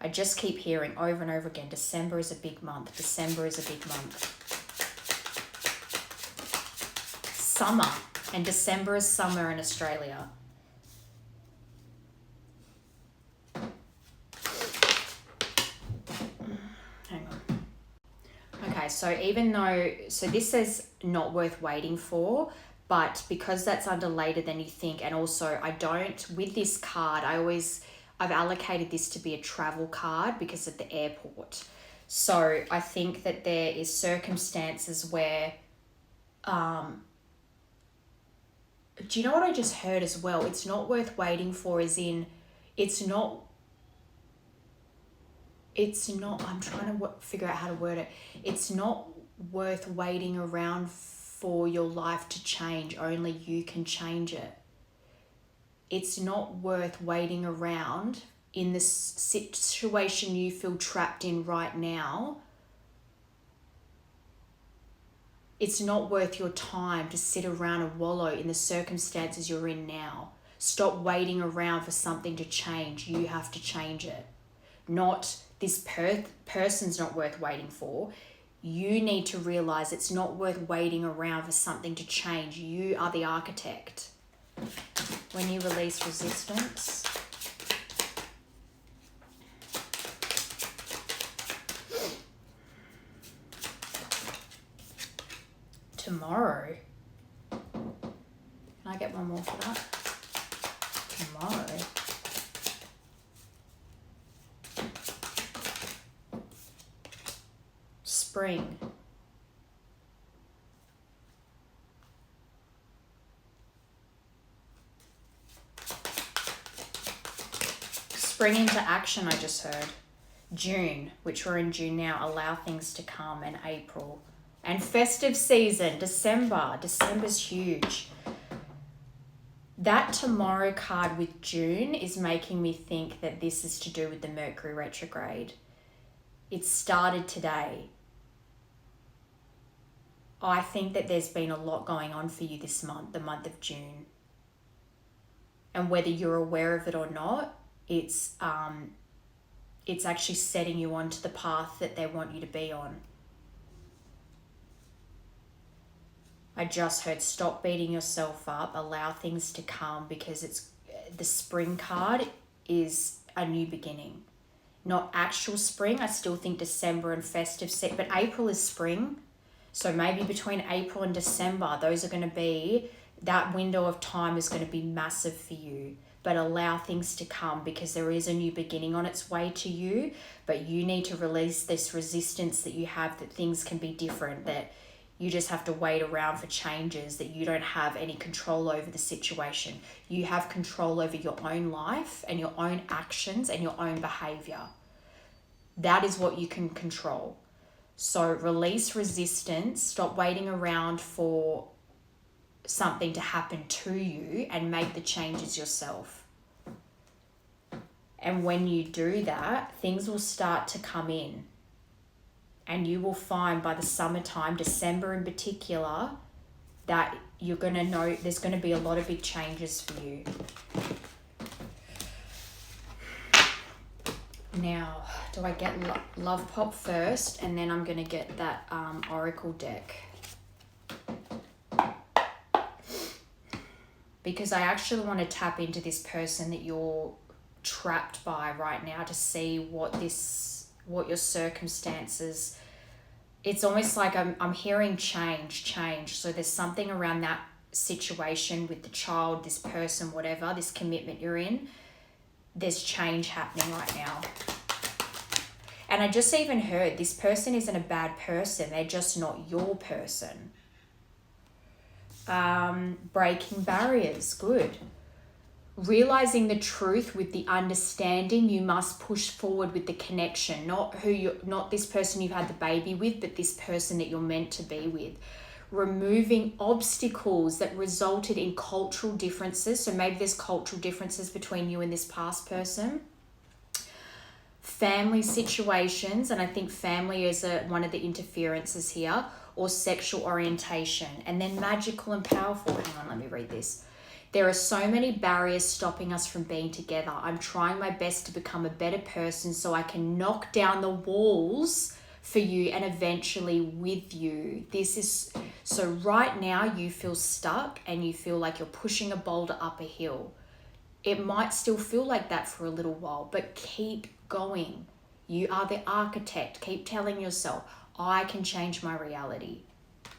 I just keep hearing over and over again, December is a big month. December is a big month. Summer. And December is summer in Australia. Hang on. Okay, so even though, so this says not worth waiting for, but because that's under later than you think, and also I don't, with this card, I've allocated this to be a travel card because of the airport. So I think that there is circumstances where, do you know what I just heard as well? It's not worth waiting for, as in, it's not, I'm trying to figure out how to word it. It's not worth waiting around for your life to change. Only you can change it. It's not worth waiting around in this situation you feel trapped in right now. It's not worth your time to sit around and wallow in the circumstances you're in now. Stop waiting around for something to change. You have to change it. Not this person's not worth waiting for. You need to realize it's not worth waiting around for something to change. You are the architect. When you release resistance, tomorrow. Can I get one more for that? Tomorrow. Spring. Spring into action, I just heard. June, which we're in June now, allow things to come, and April. And festive season, December. December's huge. That tomorrow card with June is making me think that this is to do with the Mercury retrograde. It started today. I think that there's been a lot going on for you this month, the month of June. And whether you're aware of it or not, it's actually setting you onto the path that they want you to be on. I just heard stop beating yourself up, allow things to come, because it's the spring card is a new beginning. Not actual spring. I still think December and festive set, but April is spring. So maybe between April and December, those are going to be, that window of time is going to be massive for you. But allow things to come, because there is a new beginning on its way to you. But you need to release this resistance that you have, that things can be different, that you just have to wait around for changes, that you don't have any control over the situation. You have control over your own life and your own actions and your own behavior. That is what you can control. So release resistance, stop waiting around for something to happen to you, and make the changes yourself. And when you do that, things will start to come in. And you will find by the summertime, December in particular, that you're going to know there's going to be a lot of big changes for you. Now, do I get Love Pop first? And then I'm going to get that Oracle deck. Because I actually want to tap into this person that you're trapped by right now, to see what your circumstances. It's almost like I'm hearing change. So there's something around that situation with the child, this person, whatever, this commitment you're in. There's change happening right now. And I just even heard this person isn't a bad person. They're just not your person. Breaking barriers, good. Realizing the truth with the understanding, you must push forward with the connection, not this person you've had the baby with, but this person that you're meant to be with. Removing obstacles that resulted in cultural differences. So maybe there's cultural differences between you and this past person. Family situations, and I think family is one of the interferences here, or sexual orientation. And then magical and powerful. Hang on, let me read this. There are so many barriers stopping us from being together. I'm trying my best to become a better person so I can knock down the walls for you and eventually with you. So right now you feel stuck and you feel like you're pushing a boulder up a hill. It might still feel like that for a little while, but keep going. You are the architect. Keep telling yourself, I can change my reality.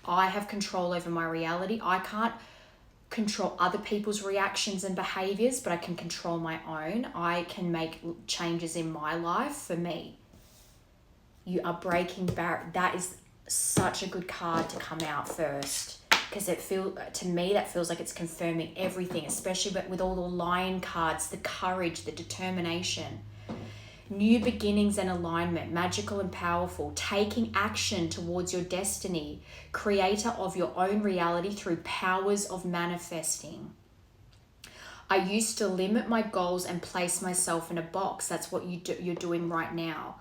I have control over my reality. I can't control other people's reactions and behaviors, but I can control my own. I can make changes in my life for me. You are breaking barriers. That is such a good card to come out first, because to me that feels like it's confirming everything, especially with all the lion cards, the courage, the determination. New beginnings and alignment, magical and powerful, taking action towards your destiny, creator of your own reality through powers of manifesting. I used to limit my goals and place myself in a box. That's what you're doing right now,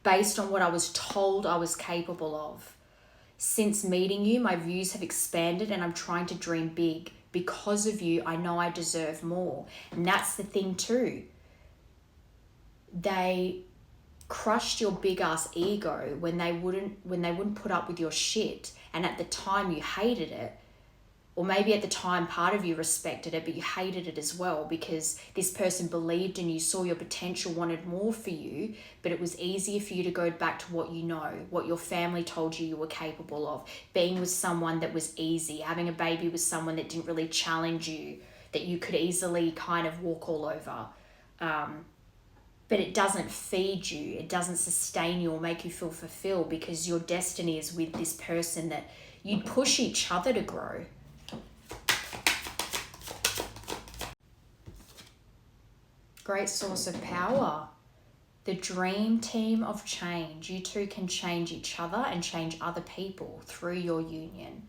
based on what I was told I was capable of. Since meeting you, my views have expanded and I'm trying to dream big. Because of you, I know I deserve more. And that's the thing too. crushed your big ass ego when they wouldn't put up with your shit, and at the time you hated it. Or maybe at the time part of you respected it, but you hated it as well because this person believed in you, saw your potential, wanted more for you, but it was easier for you to go back to what you know, what your family told you were capable of, being with someone that was easy, having a baby with someone that didn't really challenge you, that you could easily kind of walk all over. But it doesn't feed you, it doesn't sustain you or make you feel fulfilled, because your destiny is with this person that you'd push each other to grow. Great source of power. The dream team of change. You two can change each other and change other people through your union.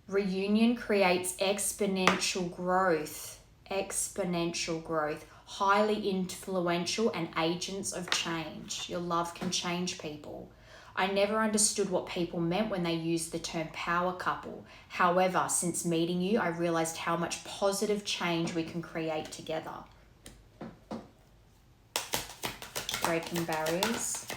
Reunion creates exponential growth. Exponential growth. Highly influential and agents of change. Your love can change people. I never understood what people meant when they used the term power couple. However, since meeting you, I realized how much positive change we can create together. Breaking barriers.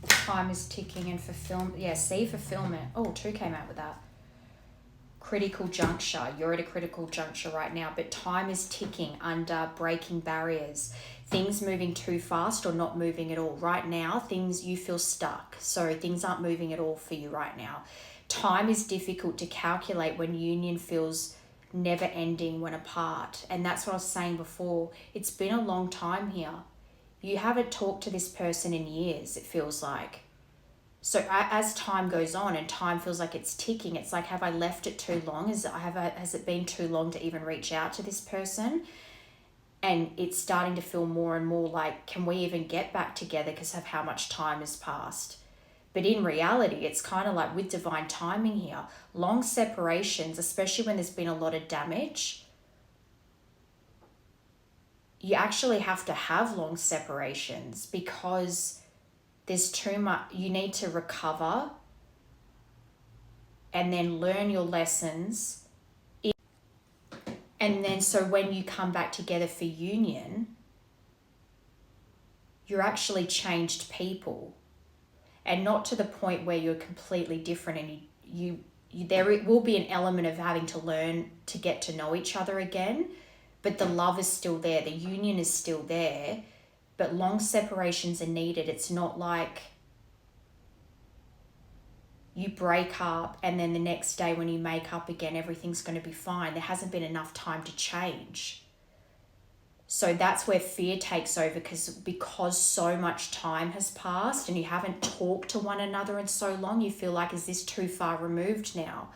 Time is ticking and fulfillment. Yeah, see, fulfillment. Oh, 2 came out with that. Critical juncture. You're at a critical juncture right now, but time is ticking under breaking barriers. Things moving too fast or not moving at all. Right now, things, you feel stuck. So things aren't moving at all for you right now. Time is difficult to calculate when union feels never ending when apart. And that's what I was saying before. It's been a long time here. You haven't talked to this person in years, it feels like. So as time goes on and time feels like it's ticking, it's like, have I left it too long? Has it been too long to even reach out to this person? And it's starting to feel more and more like, can we even get back together because of how much time has passed? But in reality, it's kind of like with divine timing here, long separations, especially when there's been a lot of damage, you actually have to have long separations because there's too much. You need to recover and then learn your lessons. And then so when you come back together for union, you're actually changed people, and not to the point where you're completely different, and you there will be an element of having to learn to get to know each other again, but the love is still there, the union is still there, but long separations are needed. It's not like you break up and then the next day when you make up again, everything's going to be fine. There hasn't been enough time to change. So that's where fear takes over, because so much time has passed and you haven't talked to one another in so long, you feel like, is this too far removed now?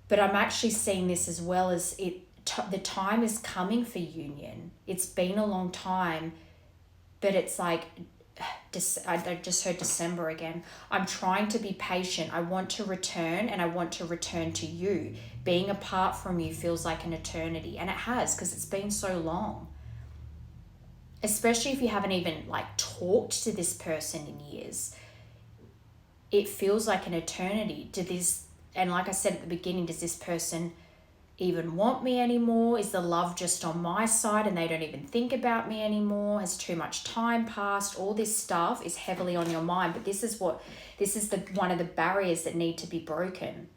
But I'm actually seeing this as well as the time is coming for union. It's been a long time, but it's like, I just heard December again. I'm trying to be patient. I want to return, and I want to return to you. Being apart from you feels like an eternity, and it has, because it's been so long. Especially if you haven't even talked to this person in years. It feels like an eternity. And like I said at the beginning, does this person even want me anymore? Is the love just on my side and they don't even think about me anymore? Has too much time passed? All this stuff is heavily on your mind, but this is one of the barriers that need to be broken.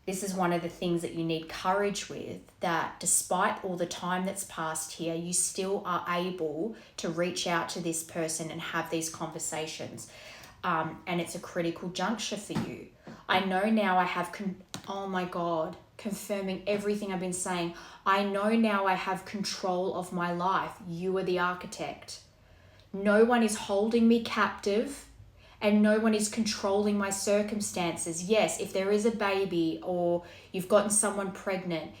This is one of the things that you need courage with, that despite all the time that's passed here, you still are able to reach out to this person and have these conversations. And it's a critical juncture for you. I know now I have, oh my God, confirming everything I've been saying. I know now I have control of my life. You are the architect. No one is holding me captive, and no one is controlling my circumstances. Yes, if there is a baby or you've gotten someone pregnant,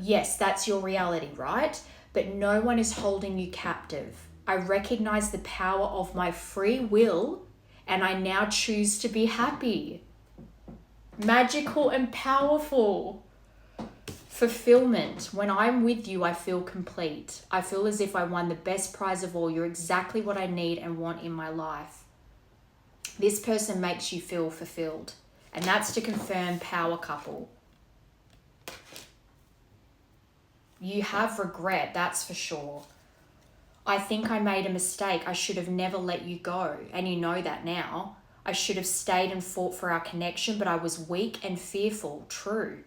yes, that's your reality, right? But no one is holding you captive. I recognize the power of my free will, and I now choose to be happy. Magical and powerful. Fulfillment. When I'm with you, I feel complete. I feel as if I won the best prize of all. You're exactly what I need and want in my life. This person makes you feel fulfilled. And that's to confirm power couple. You have regret, that's for sure. I think I made a mistake. I should have never let you go. And you know that now. I should have stayed and fought for our connection, but I was weak and fearful. True.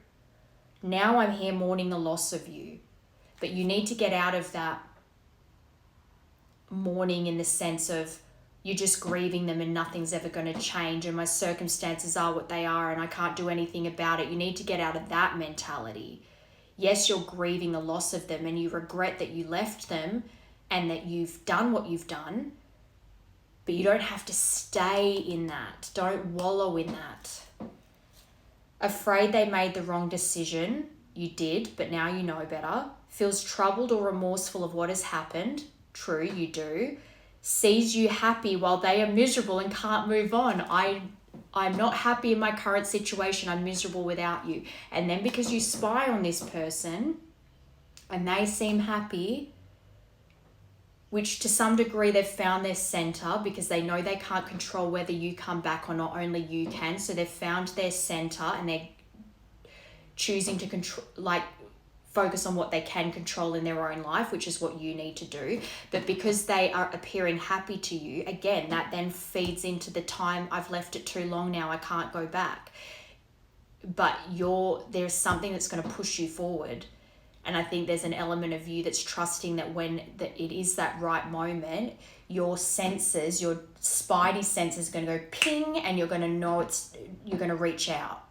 Now I'm here mourning the loss of you. But you need to get out of that mourning in the sense of you're just grieving them and nothing's ever going to change and my circumstances are what they are and I can't do anything about it. You need to get out of that mentality. Yes, you're grieving the loss of them and you regret that you left them and that you've done what you've done, but you don't have to stay in that. Don't wallow in that. Afraid they made the wrong decision. You did, but now you know better. Feels troubled or remorseful of what has happened. True, you do. Sees you happy while they are miserable and can't move on. I'm not happy in my current situation. I'm miserable without you. And then because you spy on this person and they seem happy, which to some degree they've found their center because they know they can't control whether you come back or not, only you can. So they've found their center and they're choosing to control, like focus on what they can control in their own life, which is what you need to do. But because they are appearing happy to you, again, that then feeds into the time, I've left it too long now, I can't go back. But there's something that's going to push you forward. And I think there's an element of you that's trusting that when it is that right moment, your senses, your spidey senses are going to go ping and you're going to know you're going to reach out.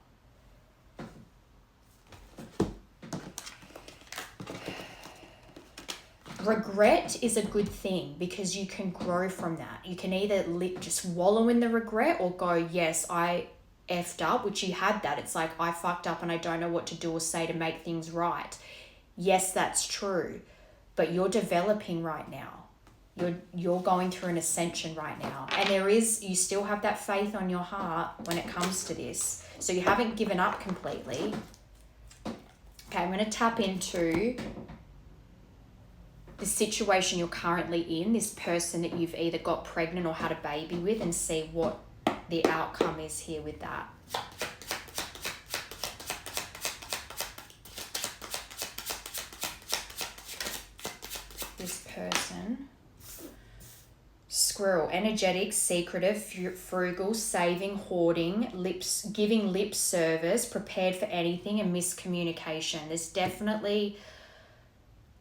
Regret is a good thing because you can grow from that. You can either just wallow in the regret or go, yes, I effed up, which you had that. It's like, I fucked up and I don't know what to do or say to make things right. Yes, that's true, but you're developing right now. You're going through an ascension right now. And you still have that faith on your heart when it comes to this. So you haven't given up completely. Okay, I'm going to tap into the situation you're currently in, this person that you've either got pregnant or had a baby with, and see what the outcome is here with that. This person. Squirrel, energetic, secretive, frugal, saving, hoarding, giving lip service, prepared for anything, and miscommunication. There's definitely,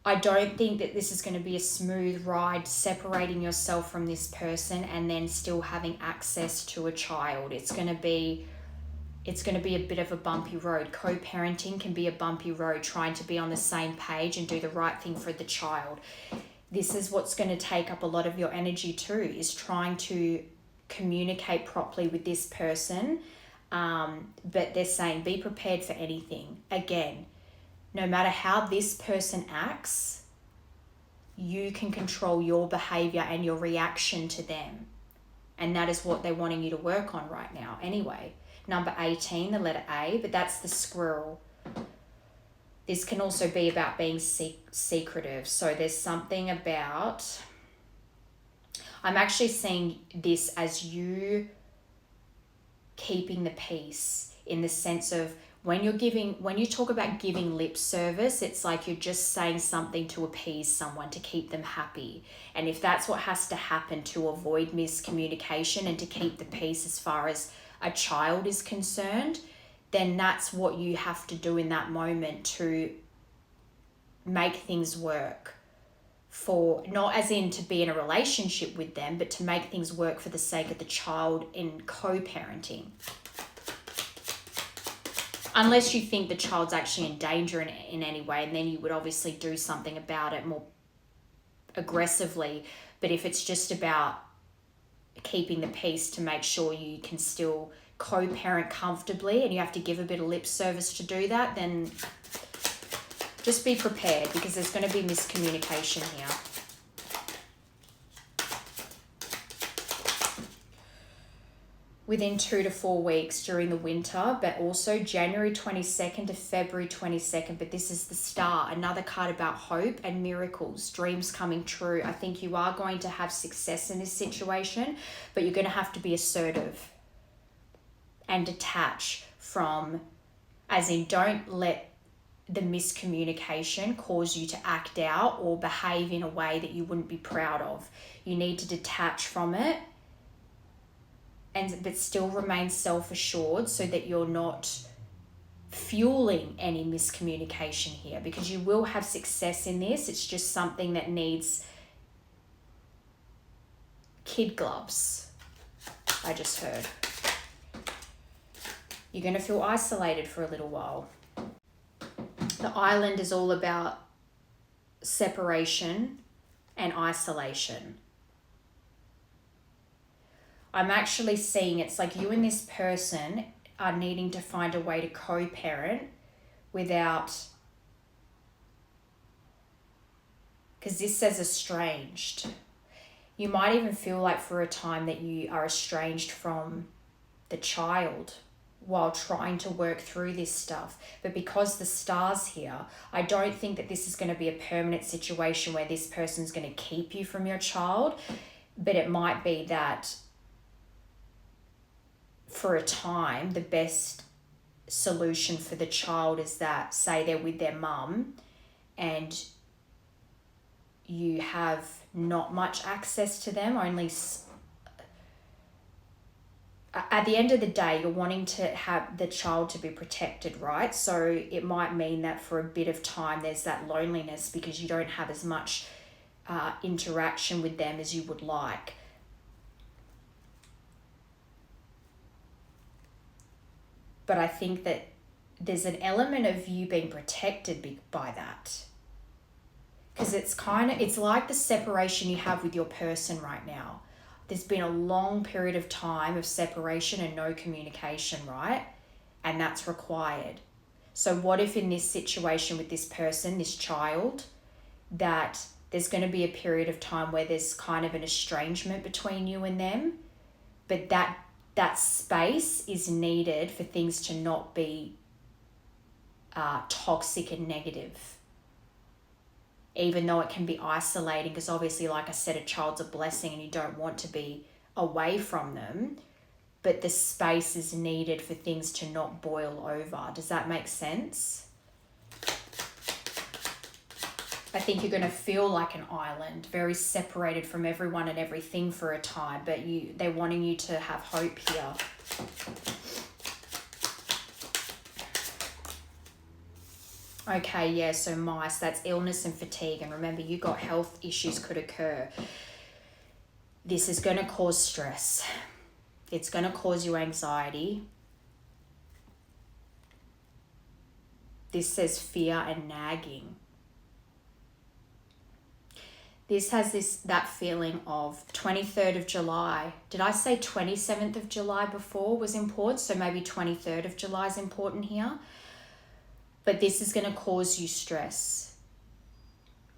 I don't think that this is going to be a smooth ride separating yourself from this person and then still having access to a child. It's going to be a bit of a bumpy road. Co-parenting can be a bumpy road, trying to be on the same page and do the right thing for the child. This is what's going to take up a lot of your energy too, is trying to communicate properly with this person. But they're saying be prepared for anything. Again, no matter how this person acts, you can control your behavior and your reaction to them. And that is what they're wanting you to work on right now anyway. Number 18, the letter A, but that's the squirrel. This can also be about being secretive. So there's something about, I'm actually seeing this as you keeping the peace, in the sense of when you talk about giving lip service, it's like you're just saying something to appease someone, to keep them happy. And if that's what has to happen to avoid miscommunication and to keep the peace as far as a child is concerned, then that's what you have to do in that moment to make things work. For, not as in to be in a relationship with them, but to make things work for the sake of the child in co-parenting. Unless you think the child's actually in danger in any way, and then you would obviously do something about it more aggressively. But if it's just about keeping the peace to make sure you can still co-parent comfortably and you have to give a bit of lip service to do that, then just be prepared, because there's going to be miscommunication here. within 2 to 4 weeks during the winter, but also January 22nd to February 22nd. But this is the Star, another card about hope and miracles, dreams coming true. I think you are going to have success in this situation, but you're going to have to be assertive and detach from, as in, don't let the miscommunication cause you to act out or behave in a way that you wouldn't be proud of. You need to detach from it, but still remain self-assured so that you're not fueling any miscommunication here, because you will have success in this. It's just something that needs kid gloves, I just heard. You're going to feel isolated for a little while. The Island is all about separation and isolation. I'm actually seeing it's like you and this person are needing to find a way to co-parent without, because this says estranged. You might even feel like for a time that you are estranged from the child while trying to work through this stuff. But because the Star's here, I don't think that this is going to be a permanent situation where this person's going to keep you from your child, but it might be that for a time, the best solution for the child is that, say they're with their mum and you have not much access to them, only at the end of the day, you're wanting to have the child to be protected, right? So it might mean that for a bit of time, there's that loneliness because you don't have as much interaction with them as you would like. But I think that there's an element of you being protected by that. Because it's like the separation you have with your person right now. There's been a long period of time of separation and no communication, right? And that's required. So what if in this situation with this person, this child, that there's going to be a period of time where there's kind of an estrangement between you and them, but that space is needed for things to not be toxic and negative. Even though it can be isolating, because obviously, like I said, a child's a blessing and you don't want to be away from them, but the space is needed for things to not boil over. Does that make sense? I think you're going to feel like an island, very separated from everyone and everything for a time, but they're wanting you to have hope here. Okay, yeah, so mice, that's illness and fatigue. And remember, you got health issues could occur. This is going to cause stress. It's going to cause you anxiety. This says fear and nagging. This has that feeling of 23rd of July. Did I say 27th of July before was important? So maybe 23rd of July is important here. But this is going to cause you stress.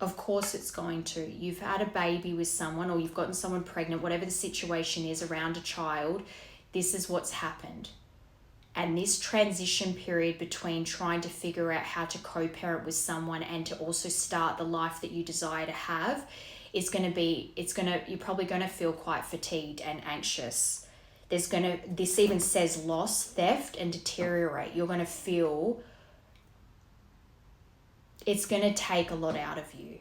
Of course it's going to. You've had a baby with someone, or you've gotten someone pregnant, whatever the situation is around a child, this is what's happened. And this transition period between trying to figure out how to co-parent with someone and to also start the life that you desire to have is going to be, you're probably going to feel quite fatigued and anxious. This even says loss, theft, and deteriorate. You're going to feel, it's going to take a lot out of you.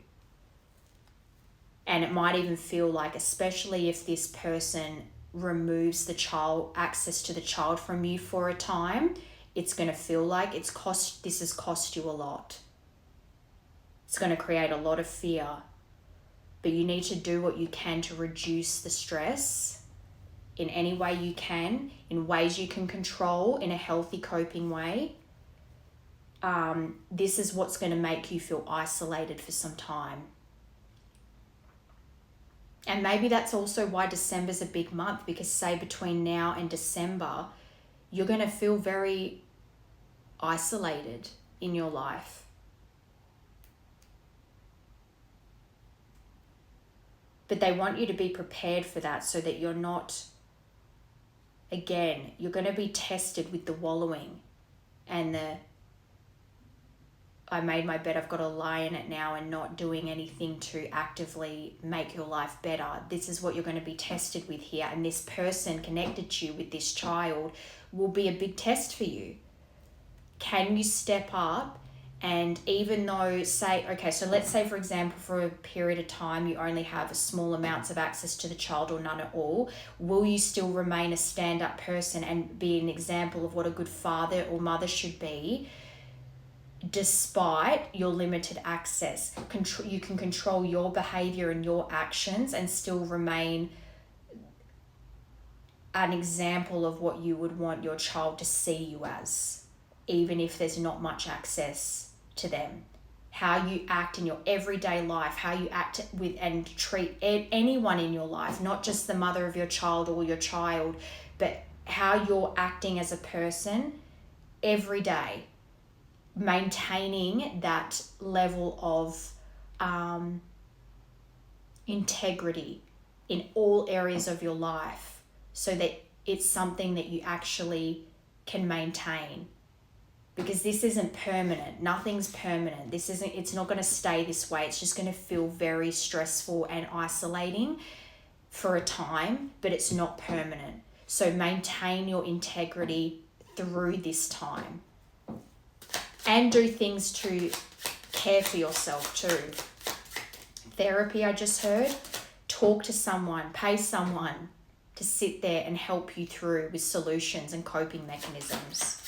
And it might even feel like, especially if this person removes access to the child from you for a time, it's going to feel like this has cost you a lot. It's going to create a lot of fear. But you need to do what you can to reduce the stress in any way you can, in ways you can control, in a healthy coping way. This is what's going to make you feel isolated for some time. And maybe that's also why December's a big month, because say between now and December, you're going to feel very isolated in your life. But they want you to be prepared for that so that you're not again, you're going to be tested with the wallowing and the I made my bed, I've got to lie in it now, and not doing anything to actively make your life better. This is what you're going to be tested with here. And this person connected to you with this child will be a big test for you. Can you step up? And even though, so let's say, for example, for a period of time, you only have a small amounts of access to the child or none at all, will you still remain a stand-up person and be an example of what a good father or mother should be? Despite your limited access, you can control your behavior and your actions and still remain an example of what you would want your child to see you as, even if there's not much access to them. How you act in your everyday life, how you act with and treat anyone in your life, not just the mother of your child or your child, but how you're acting as a person every day. Maintaining that level of integrity in all areas of your life so that it's something that you actually can maintain, because this isn't permanent. Nothing's permanent. It's not going to stay this way. It's just going to feel very stressful and isolating for a time, but it's not permanent. So maintain your integrity through this time. And do things to care for yourself too. Therapy, I just heard. Talk to someone, pay someone to sit there and help you through with solutions and coping mechanisms.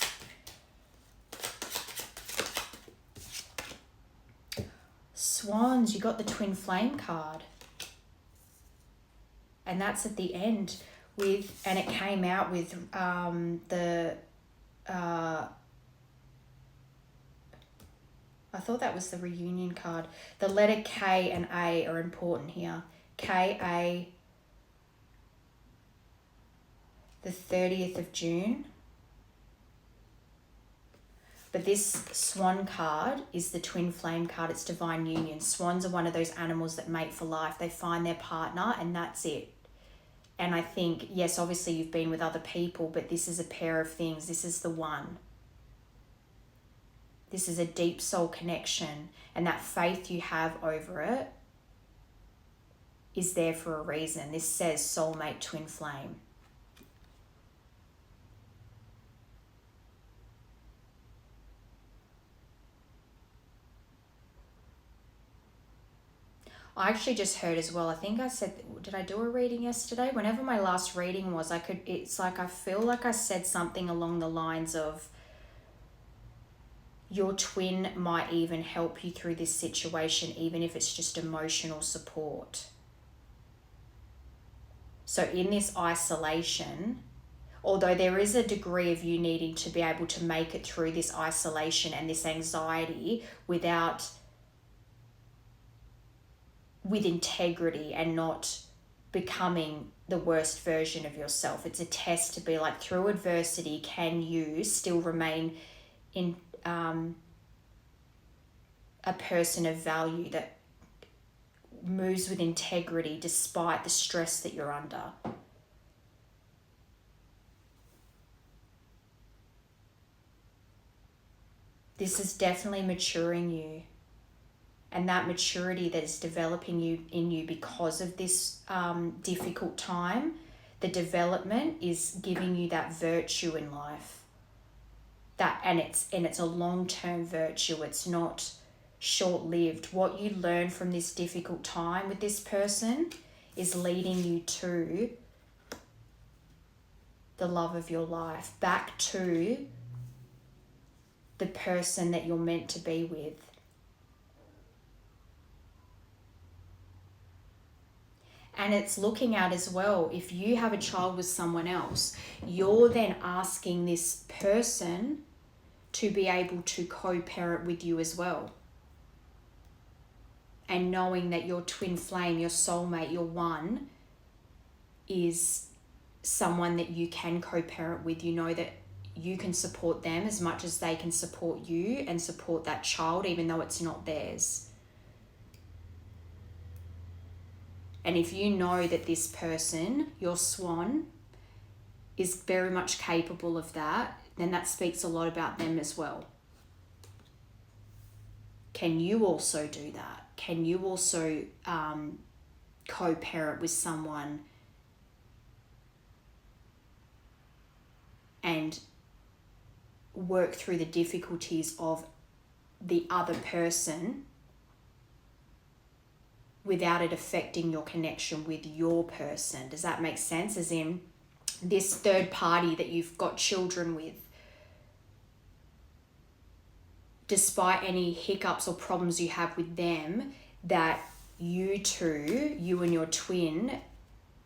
Swans, you got the twin flame card. And that's at the end and it came out with I thought that was the reunion card. The letter K and A are important here. K-A, the 30th of June. But this swan card is the twin flame card. It's divine union. Swans are one of those animals that mate for life. They find their partner and that's it. And I think, yes, obviously you've been with other people, but this is a pair of things. This is the one. This is a deep soul connection, and that faith you have over it is there for a reason. This says soulmate twin flame. I actually just heard as well, I think I said, did I do a reading yesterday? Whenever my last reading was, I feel like I said something along the lines of, your twin might even help you through this situation, even if it's just emotional support. So in this isolation, although there is a degree of you needing to be able to make it through this isolation and this anxiety with integrity and not becoming the worst version of yourself. It's a test to be like, through adversity, can you still remain in a person of value that moves with integrity despite the stress that you're under. This is definitely maturing you. And that maturity that is developing in you because of this difficult time, the development is giving you that virtue in life. And it's a long-term virtue. It's not short-lived. What you learn from this difficult time with this person is leading you to the love of your life, back to the person that you're meant to be with. And it's looking at as well, if you have a child with someone else, you're then asking this person to be able to co-parent with you as well. And knowing that your twin flame, your soulmate, your one, is someone that you can co-parent with. You know that you can support them as much as they can support you and support that child, even though it's not theirs. And if you know that this person, your swan, is very much capable of that, then that speaks a lot about them as well. Can you also do that? Can you also co-parent with someone and work through the difficulties of the other person without it affecting your connection with your person? Does that make sense? As in, this third party that you've got children with, despite any hiccups or problems you have with them, that you two, you and your twin,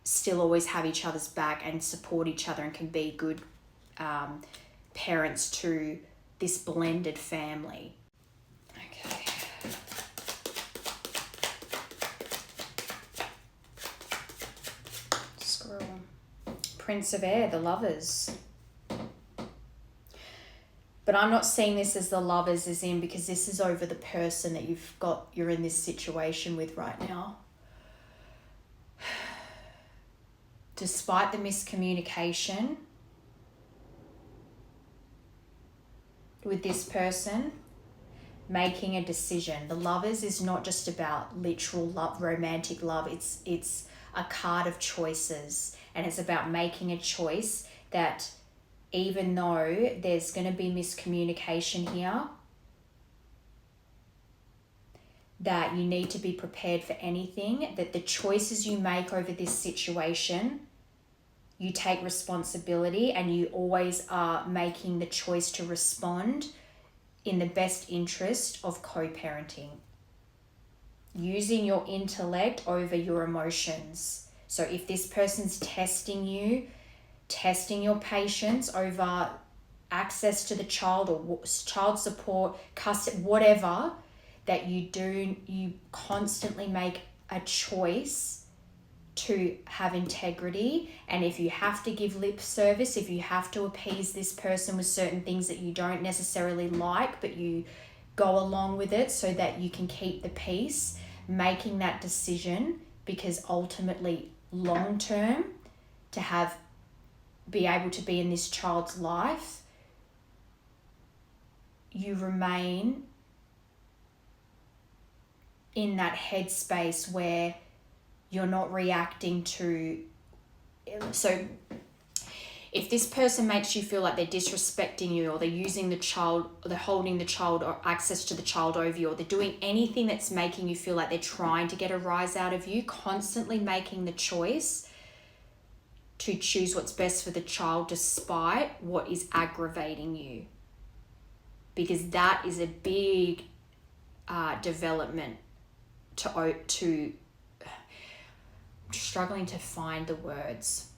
still always have each other's back and support each other and can be good parents to this blended family. Okay. Scroll. Prince of Air, the Lovers. But I'm not seeing this as the Lovers as in, because this is over the person that you're in this situation with right now. Despite the miscommunication with this person, making a decision. The Lovers is not just about literal love, romantic love. It's a card of choices, and it's about making a choice that, even though there's going to be miscommunication here, that you need to be prepared for anything, that the choices you make over this situation, you take responsibility, and you always are making the choice to respond in the best interest of co-parenting. Using your intellect over your emotions. So if this person's testing you, testing your patience over access to the child or child support, custody, whatever, that you constantly make a choice to have integrity. And if you have to give lip service, if you have to appease this person with certain things that you don't necessarily like, but you go along with it so that you can keep the peace, making that decision, because ultimately long term, to be able to be in this child's life, you remain in that headspace where you're not reacting to. So if this person makes you feel like they're disrespecting you, or they're using the child, or they're holding the child or access to the child over you, or they're doing anything that's making you feel like they're trying to get a rise out of you, constantly making the choice to choose what's best for the child despite what is aggravating you. Because that is a big development to struggling to find the words.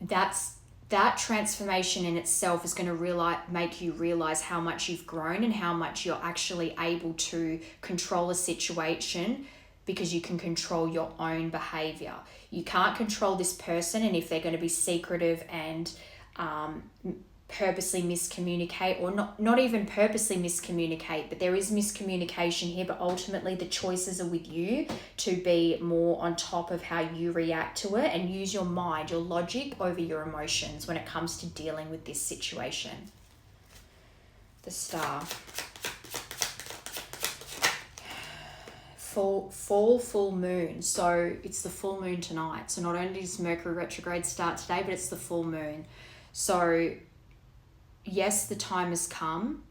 That transformation in itself is going to make you realize how much you've grown and how much you're actually able to control a situation, because you can control your own behavior. You can't control this person, and if they're going to be secretive and purposely miscommunicate, or not even purposely miscommunicate, but there is miscommunication here, but ultimately the choices are with you to be more on top of how you react to it, and use your mind, your logic over your emotions when it comes to dealing with this situation. The Star. Full moon. So it's the full moon tonight. So not only does Mercury retrograde start today, but it's the full moon. So yes, the time has come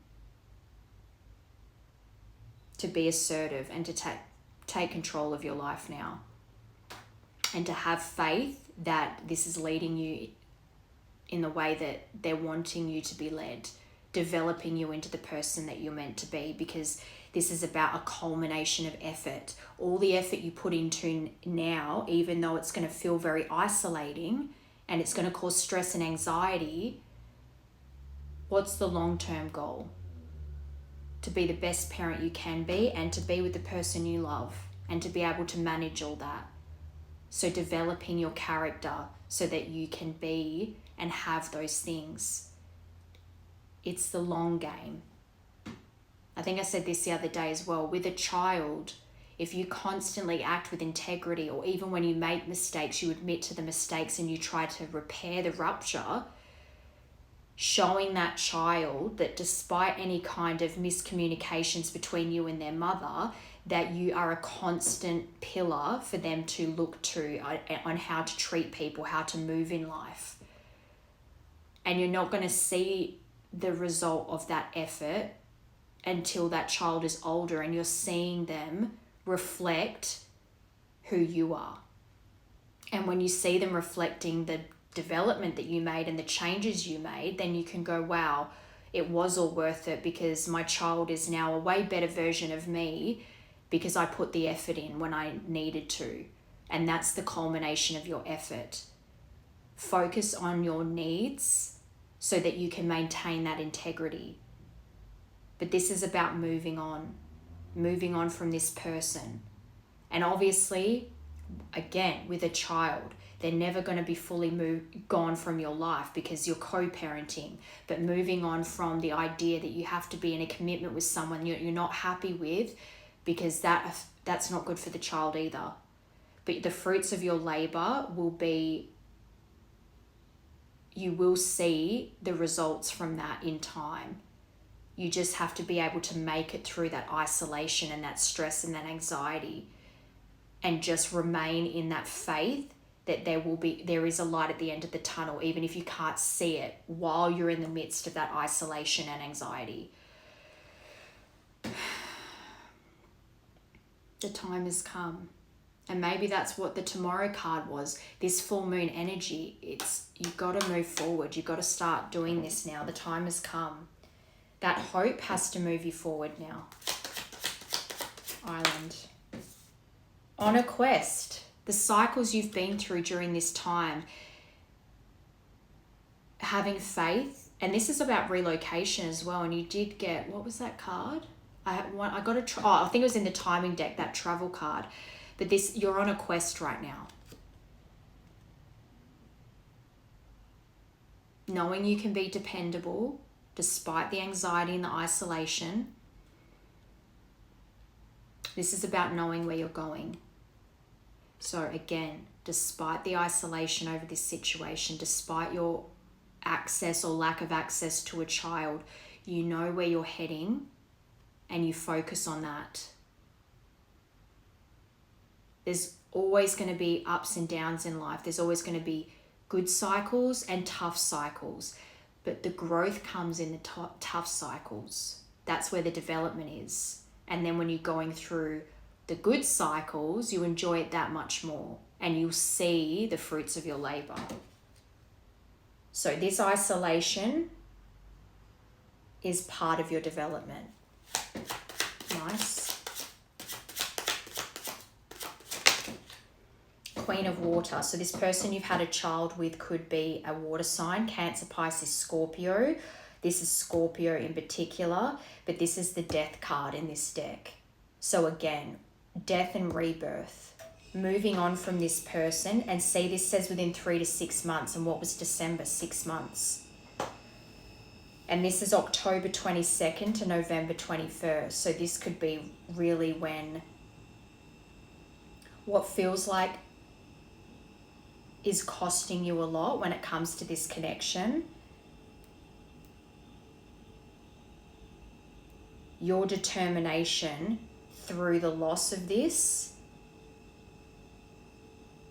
to be assertive and to take control of your life now, and to have faith that this is leading you in the way that they're wanting you to be led, developing you into the person that you're meant to be, because this is about a culmination of effort. All the effort you put into now, even though it's going to feel very isolating and it's going to cause stress and anxiety, what's the long-term goal? To be the best parent you can be, and to be with the person you love, and to be able to manage all that. So developing your character so that you can be and have those things. It's the long game. I think I said this the other day as well. With a child, if you constantly act with integrity, or even when you make mistakes, you admit to the mistakes and you try to repair the rupture, showing that child that despite any kind of miscommunications between you and their mother, that you are a constant pillar for them to look to on how to treat people, how to move in life. And you're not going to see the result of that effort until that child is older and you're seeing them reflect who you are. And when you see them reflecting the development that you made and the changes you made, then you can go, wow, it was all worth it, because my child is now a way better version of me because I put the effort in when I needed to. And that's the culmination of your effort. Focus on your needs so that you can maintain that integrity. But this is about moving on from this person. And obviously, again, with a child, they're never going to be fully gone from your life because you're co-parenting. But moving on from the idea that you have to be in a commitment with someone you're not happy with, because that's not good for the child either. But the fruits of your labor will be, you will see the results from that in time. You just have to be able to make it through that isolation and that stress and that anxiety, and just remain in that faith that there is a light at the end of the tunnel, even if you can't see it while you're in the midst of that isolation and anxiety. The time has come. And maybe that's what the Tomorrow card was. This full moon energy, you've got to move forward. You've got to start doing this now. The time has come. That hope has to move you forward now. Island. On a quest. The cycles you've been through during this time. Having faith. And this is about relocation as well. And you did get, what was that card? I got I think it was in the timing deck, that travel card. But you're on a quest right now. Knowing you can be dependable despite the anxiety and the isolation. This is about knowing where you're going. So again, despite the isolation over this situation, despite your access or lack of access to a child, you know where you're heading and you focus on that. There's always going to be ups and downs in life. There's always going to be good cycles and tough cycles. But the growth comes in the tough cycles. That's where the development is. And then when you're going through the good cycles, you enjoy it that much more. And you'll see the fruits of your labor. So this isolation is part of your development. Nice. Queen of Water. So this person you've had a child with could be a water sign, Cancer, Pisces, Scorpio. This is Scorpio in particular, but this is the Death card in this deck. So again, death and rebirth. Moving on from this person, and see, this says within 3 to 6 months, and what was December? 6 months. And this is October 22nd to November 21st. So this could be really when what feels like is costing you a lot when it comes to this connection. Your determination through the loss of this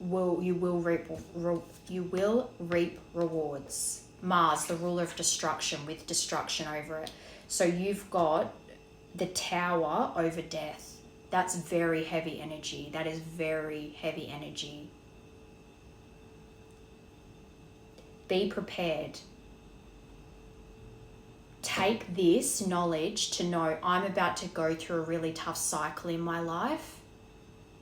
you will reap rewards. Mars, the ruler of destruction, with destruction over it. So you've got the Tower over death. That's very heavy energy. That is very heavy energy. Be prepared. Take this knowledge to know I'm about to go through a really tough cycle in my life,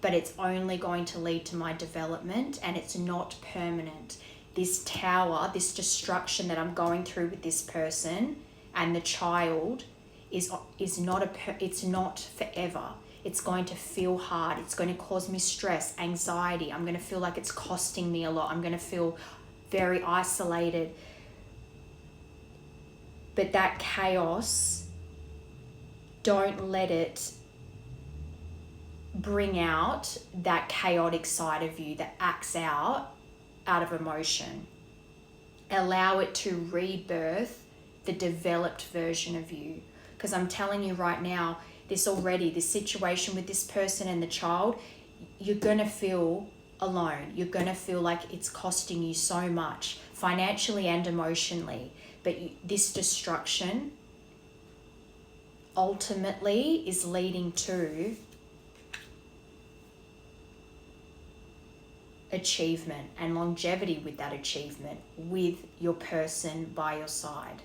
but it's only going to lead to my development, and it's not permanent. This tower, this destruction that I'm going through with this person and the child is not it's not forever. It's going to feel hard. It's going to cause me stress, anxiety. I'm going to feel like it's costing me a lot. I'm going to feel very isolated. But that chaos, don't let it bring out that chaotic side of you that acts out of emotion. Allow it to rebirth the developed version of you. Because I'm telling you right now, this situation with this person and the child, you're going to feel alone. You're going to feel like it's costing you so much, financially and emotionally. But this destruction ultimately is leading to achievement and longevity with that achievement, with your person by your side.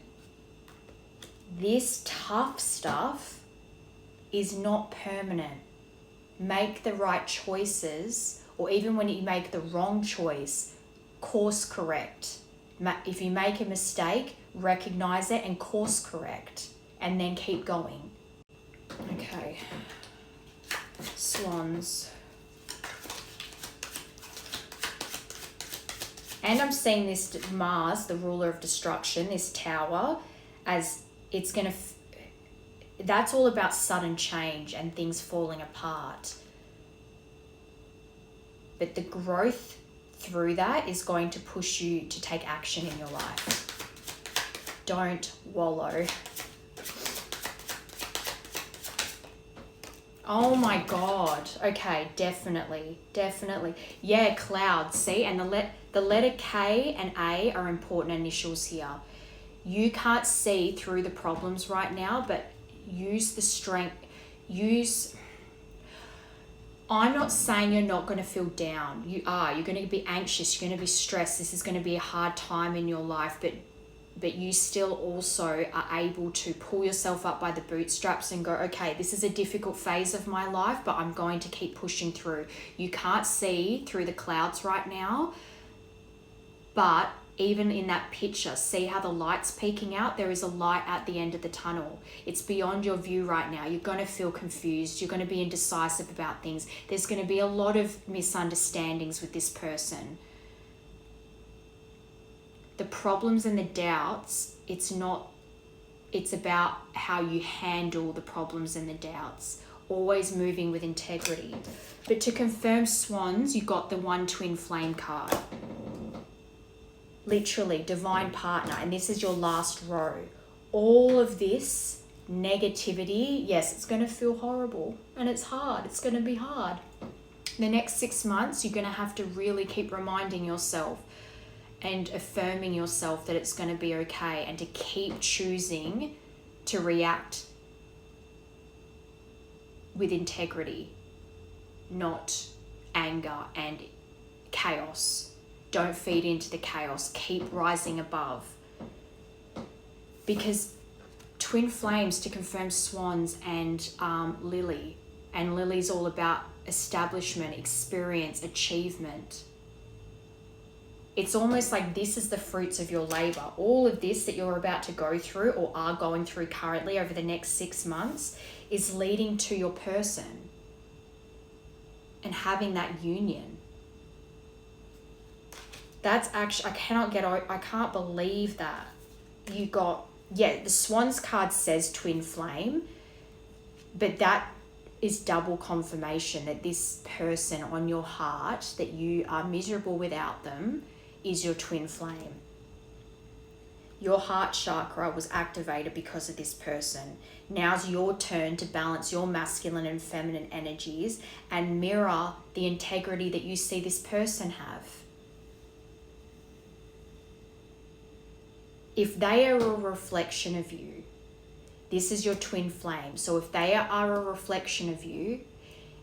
This tough stuff is not permanent. Make the right choices, or even when you make the wrong choice, course correct. If you make a mistake, recognize it and course correct, and then keep going. Okay, swans. And I'm seeing this Mars, the ruler of destruction, this tower, as it's going to... that's all about sudden change and things falling apart. But the growth through that is going to push you to take action in your life. Don't wallow. Oh my God. Okay, definitely. Yeah, clouds. See, and the letter K and A are important initials here. You can't see through the problems right now, but use the strength. I'm not saying you're not going to feel down. You are. You're going to be anxious. You're going to be stressed. This is going to be a hard time in your life, but you still also are able to pull yourself up by the bootstraps and go, okay, this is a difficult phase of my life, but I'm going to keep pushing through. You can't see through the clouds right now, but even in that picture, see how the light's peeking out? There is a light at the end of the tunnel. It's beyond your view right now. You're going to feel confused. You're going to be indecisive about things. There's going to be a lot of misunderstandings with this person. The problems and the doubts, it's about how you handle the problems and the doubts. Always moving with integrity. But to confirm swans, you got the 1 twin flame card. Literally, divine partner, and this is your last row. All of this negativity, yes, it's going to feel horrible and it's hard. It's going to be hard. The next 6 months, you're going to have to really keep reminding yourself and affirming yourself that it's going to be okay, and to keep choosing to react with integrity, not anger and chaos. Don't feed into the chaos. Keep rising above. Because twin flames, to confirm swans and Lily. And Lily's all about establishment, experience, achievement. It's almost like this is the fruits of your labor. All of this that you're about to go through or are going through currently over the next 6 months is leading to your person and having that union. That's actually, I can't believe that you got, the Swans card says twin flame, but that is double confirmation that this person on your heart, that you are miserable without them, is your twin flame. Your heart chakra was activated because of this person. Now's your turn to balance your masculine and feminine energies and mirror the integrity that you see this person have. If they are a reflection of you, this is your twin flame. So if they are a reflection of you,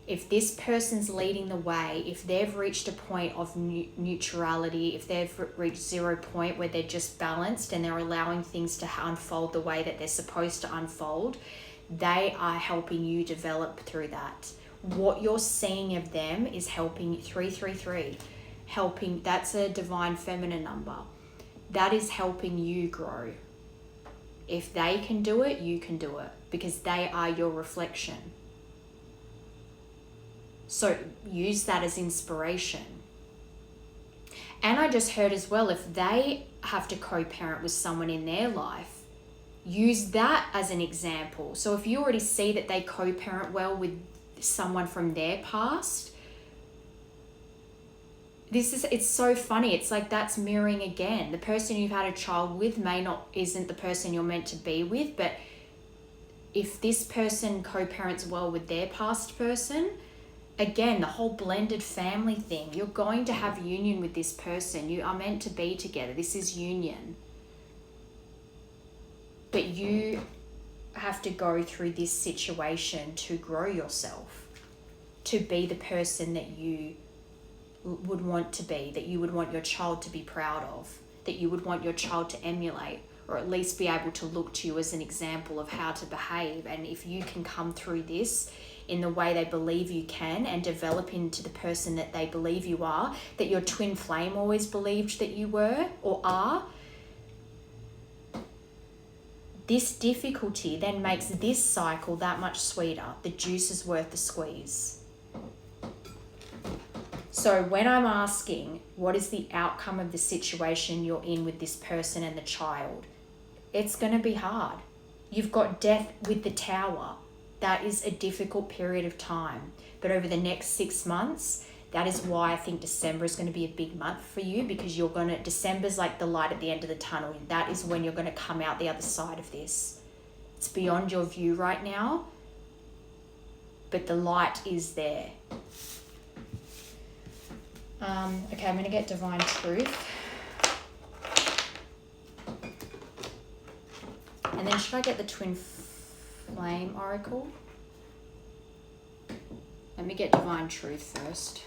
if this person's leading the way, if they've reached a point of neutrality, if they've reached 0 point where they're just balanced and they're allowing things to unfold the way that they're supposed to unfold, they are helping you develop through that. What you're seeing of them is helping you, 333, helping, that's a divine feminine number. That is helping you grow. If they can do it, you can do it, because they are your reflection. So use that as inspiration. And I just heard as well, if they have to co-parent with someone in their life, use that as an example. So if you already see that they co-parent well with someone from their past, it's so funny. It's like that's mirroring again. The person you've had a child with isn't the person you're meant to be with, but if this person co-parents well with their past person, again, the whole blended family thing, you're going to have union with this person. You are meant to be together. This is union. But you have to go through this situation to grow yourself, to be the person that you would want to be, that you would want your child to be proud of, that you would want your child to emulate, or at least be able to look to you as an example of how to behave. And if you can come through this in the way they believe you can and develop into the person that they believe you are, that your twin flame always believed that you were or are, this difficulty then makes this cycle that much sweeter. The juice is worth the squeeze. So when I'm asking, what is the outcome of the situation you're in with this person and the child? It's going to be hard. You've got death with the Tower. That is a difficult period of time. But over the next 6 months, that is why I think December is going to be a big month for you, because December's like the light at the end of the tunnel. That is when you're going to come out the other side of this. It's beyond your view right now, but the light is there. Okay, I'm going to get Divine Truth. And then should I get the Twin Flame Oracle? Let me get Divine Truth first.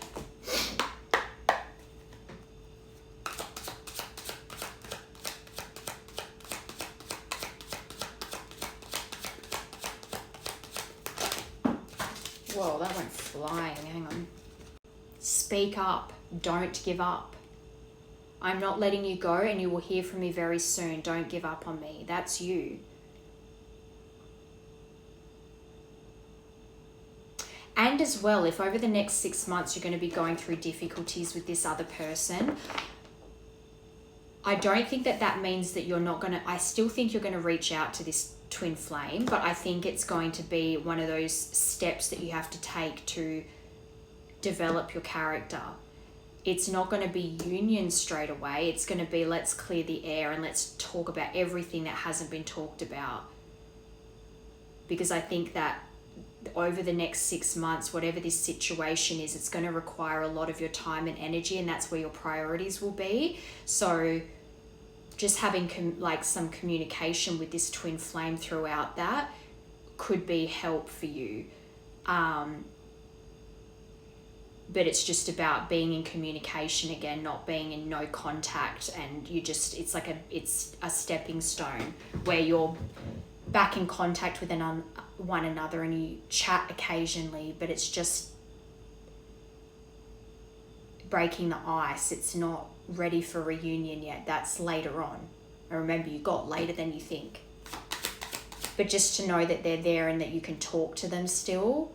Whoa, that went flying. Hang on. Speak up. Don't give up. I'm not letting you go, and you will hear from me very soon. Don't give up on me. That's you. And as well, if over the next 6 months you're going to be going through difficulties with this other person, I don't think that means that you're not going to... I still think you're going to reach out to this twin flame, but I think it's going to be one of those steps that you have to take to develop your character. It's not going to be union straight away. It's going to be, let's clear the air and let's talk about everything that hasn't been talked about. Because I think that over the next 6 months, whatever this situation is, it's going to require a lot of your time and energy, and that's where your priorities will be. So just having some communication with this twin flame throughout that could be help for you. But it's just about being in communication again, not being in no contact, and it's a stepping stone where you're back in contact with one another and you chat occasionally, but it's just breaking the ice. It's not ready for reunion yet. That's later on. And remember, you got later than you think. But just to know that they're there and that you can talk to them still,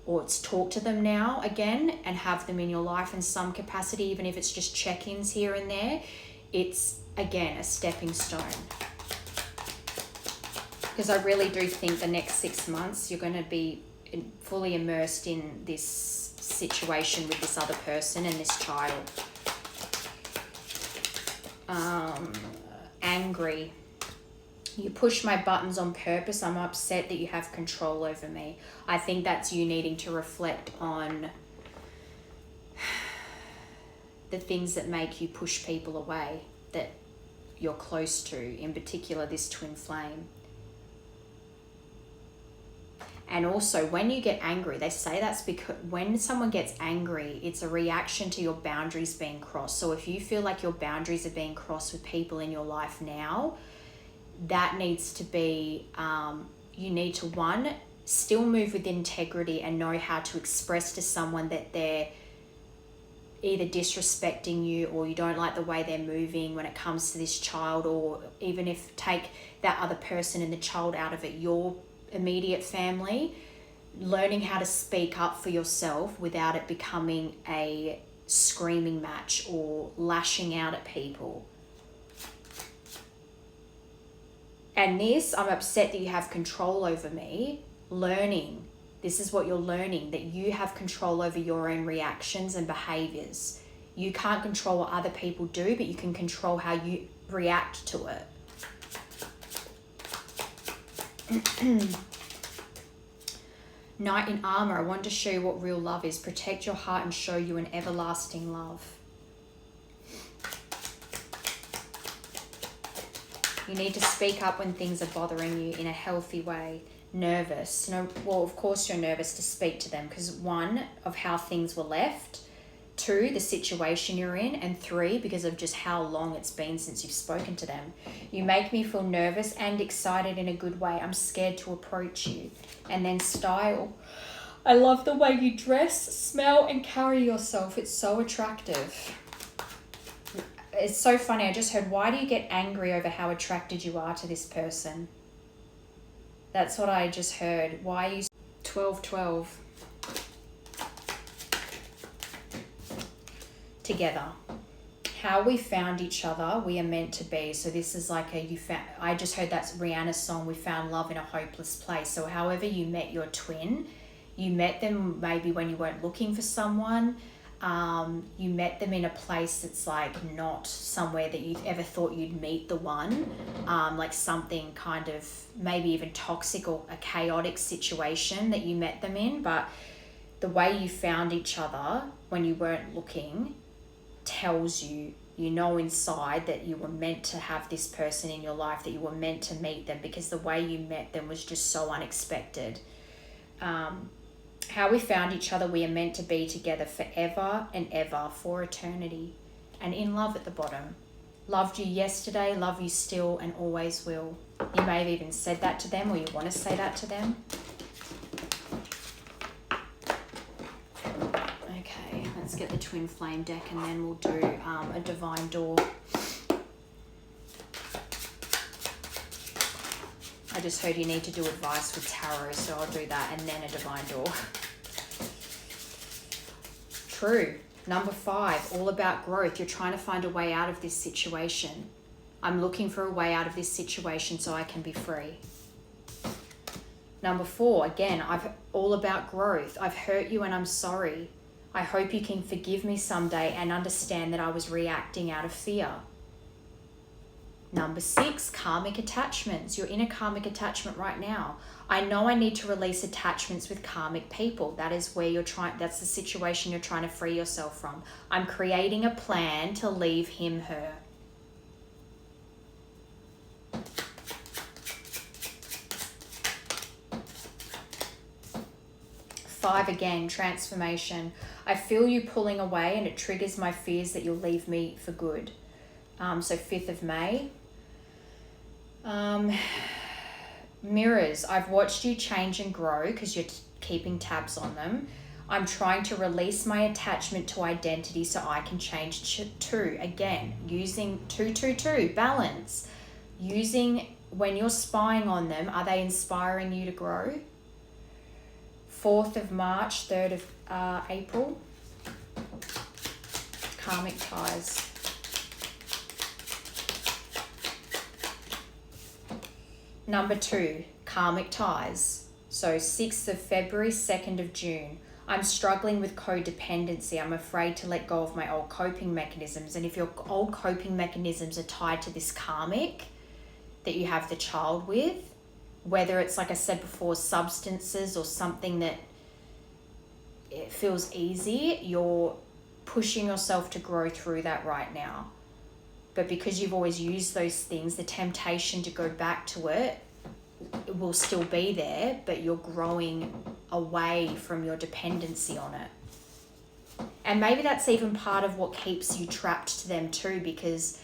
or talk to them now again and have them in your life in some capacity, even if it's just check-ins here and there, it's, again, a stepping stone. Because I really do think the next 6 months you're going to be fully immersed in this situation with this other person and this child. Angry. You push my buttons on purpose. I'm upset that you have control over me. I think that's you needing to reflect on the things that make you push people away that you're close to, in particular this twin flame. And also, when you get angry, they say that's because when someone gets angry, it's a reaction to your boundaries being crossed. So if you feel like your boundaries are being crossed with people in your life now, that needs to be, you need to, one, still move with integrity and know how to express to someone that they're either disrespecting you or you don't like the way they're moving when it comes to this child, or even if take that other person and the child out of it, your immediate family, learning how to speak up for yourself without it becoming a screaming match or lashing out at people. And this, I'm upset that you have control over me, learning This is what you're learning, that you have control over your own reactions and behaviors. You can't control what other people do, but you can control how you react to it. Knight in armor, I want to show you what real love is. Protect your heart and show you an everlasting love. You need to speak up when things are bothering you in a healthy way. Nervous. No, well, of course you're nervous to speak to them because 1, of how things were left. 2, the situation you're in. And 3, because of just how long it's been since you've spoken to them. You make me feel nervous and excited in a good way. I'm scared to approach you. And then style. I love the way you dress, smell, and carry yourself. It's so attractive. It's so funny. I just heard, why do you get angry over how attracted you are to this person? That's what I just heard. Why are you 12-12 together? How we found each other, we are meant to be. So this is like I just heard that's Rihanna's song, we found love in a hopeless place. So however you met your twin, you met them maybe when you weren't looking for someone. You met them in a place that's like not somewhere that you ever thought you'd meet the one, like something kind of maybe even toxic or a chaotic situation that you met them in. But the way you found each other when you weren't looking tells you, you know inside that you were meant to have this person in your life, that you were meant to meet them, because the way you met them was just so unexpected. How we found each other, we are meant to be together forever and ever, for eternity. And in love at the bottom. Loved you yesterday, love you still, and always will. You may have even said that to them, or you want to say that to them. Okay, let's get the twin flame deck and then we'll do a divine door. I just heard you need to do advice with tarot, so I'll do that and then a divine door. True. Number 5, all about growth. You're trying to find a way out of this situation. I'm looking for a way out of this situation so I can be free. Number 4, again, all about growth. I've hurt you and I'm sorry. I hope you can forgive me someday and understand that I was reacting out of fear. Number 6, karmic attachments. You're in a karmic attachment right now. I know I need to release attachments with karmic people. That is where that's the situation you're trying to free yourself from. I'm creating a plan to leave him, her. Five again, transformation. I feel you pulling away and it triggers my fears that you'll leave me for good. So 5th of May. Mirrors, I've watched you change and grow because you're keeping tabs on them. I'm trying to release my attachment to identity so I can change too. Again, using 222, balance. Using, when you're spying on them, are they inspiring you to grow? 4th of March, 3rd of April. Karmic ties. Number 2, karmic ties. So 6th of February, 2nd of June. I'm struggling with codependency. I'm afraid to let go of my old coping mechanisms. And if your old coping mechanisms are tied to this karmic that you have the child with, whether it's, like I said before, substances or something that it feels easy, you're pushing yourself to grow through that right now. But because you've always used those things, the temptation to go back to it will still be there, but you're growing away from your dependency on it. And maybe that's even part of what keeps you trapped to them too, because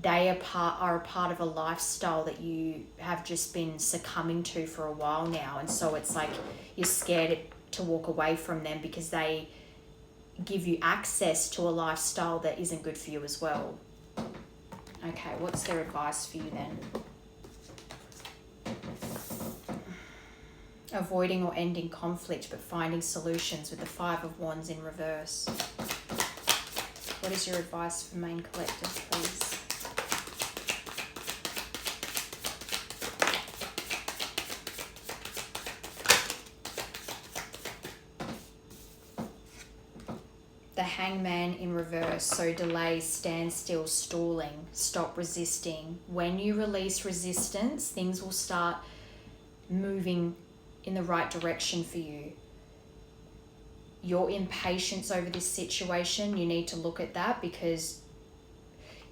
they are a part of a lifestyle that you have just been succumbing to for a while now. And so it's like you're scared to walk away from them because they give you access to a lifestyle that isn't good for you as well. Okay, what's their advice for you then? Avoiding or ending conflict, but finding solutions with the 5 of Wands in reverse. What is your advice for main collective, please? The Hangman in reverse. So delay, stand still, stalling, stop resisting. When you release resistance, things will start moving in the right direction for you. Your impatience over this situation, you need to look at that, because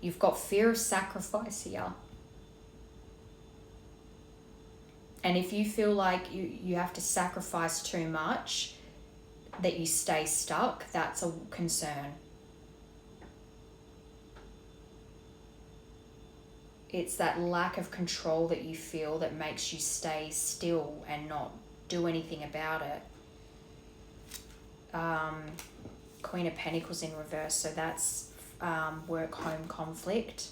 you've got fear of sacrifice here. And if you feel like you have to sacrifice too much, that you stay stuck, that's a concern. It's that lack of control that you feel that makes you stay still and not do anything about it. Queen of Pentacles in reverse, so that's work-home conflict.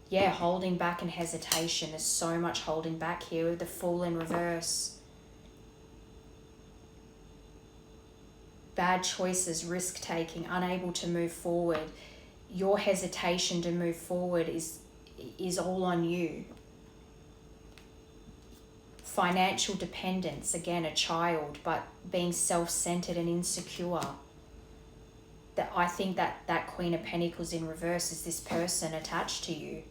Yeah, holding back and hesitation. There's so much holding back here with the Fool in reverse. Bad choices, risk-taking, unable to move forward. Your hesitation to move forward is all on you. Financial dependence, again, a child, but being self-centered and insecure. That I think that Queen of Pentacles in reverse is this person attached to you.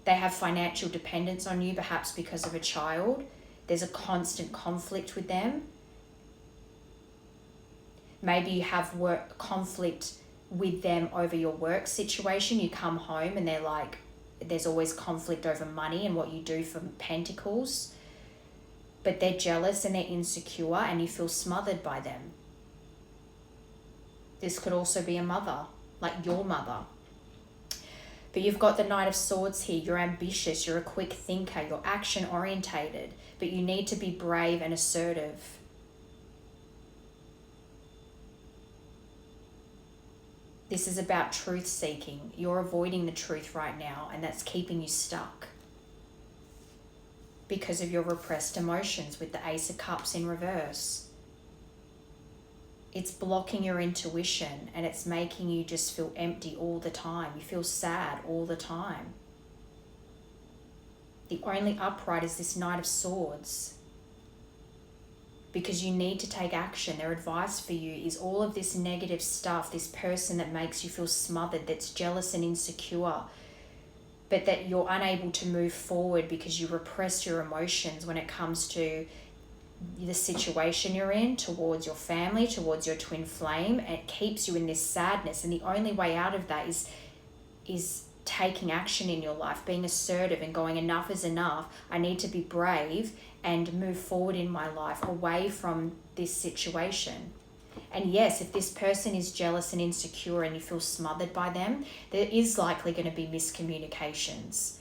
They have financial dependence on you, perhaps because of a child. There's a constant conflict with them. Maybe you have work conflict with them over your work situation. You come home and they're like, there's always conflict over money and what you do for Pentacles. But they're jealous and they're insecure and you feel smothered by them. This could also be a mother, like your mother. But you've got the Knight of Swords here. You're ambitious, you're a quick thinker, you're action orientated, but you need to be brave and assertive. This is about truth seeking. You're avoiding the truth right now, and that's keeping you stuck because of your repressed emotions with the Ace of Cups in reverse. It's blocking your intuition and it's making you just feel empty all the time. You feel sad all the time. The only upright is this Knight of Swords, because you need to take action. Their advice for you is all of this negative stuff, this person that makes you feel smothered, that's jealous and insecure, but that you're unable to move forward because you repress your emotions when it comes to the situation you're in, towards your family, towards your twin flame, and it keeps you in this sadness. And the only way out of that is taking action in your life, being assertive and going, enough is enough. I need to be brave and move forward in my life away from this situation. And yes, if this person is jealous and insecure and you feel smothered by them, there is likely going to be miscommunications.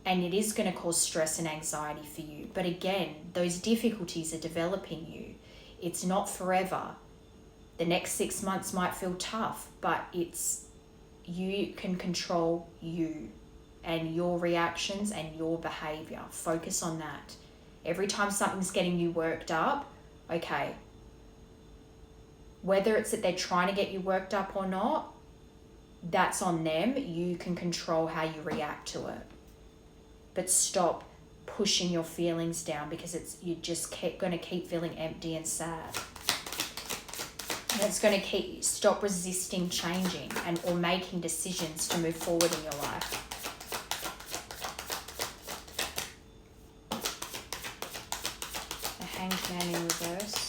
And it is going to cause stress and anxiety for you. But again, those difficulties are developing you. It's not forever. The next 6 months might feel tough, but you can control you and your reactions and your behavior. Focus on that. Every time something's getting you worked up, okay, whether it's that they're trying to get you worked up or not, that's on them. You can control how you react to it. But stop pushing your feelings down, because you're just going to keep feeling empty and sad. And it's going to stop resisting changing or making decisions to move forward in your life. The Hanged Man in reverse.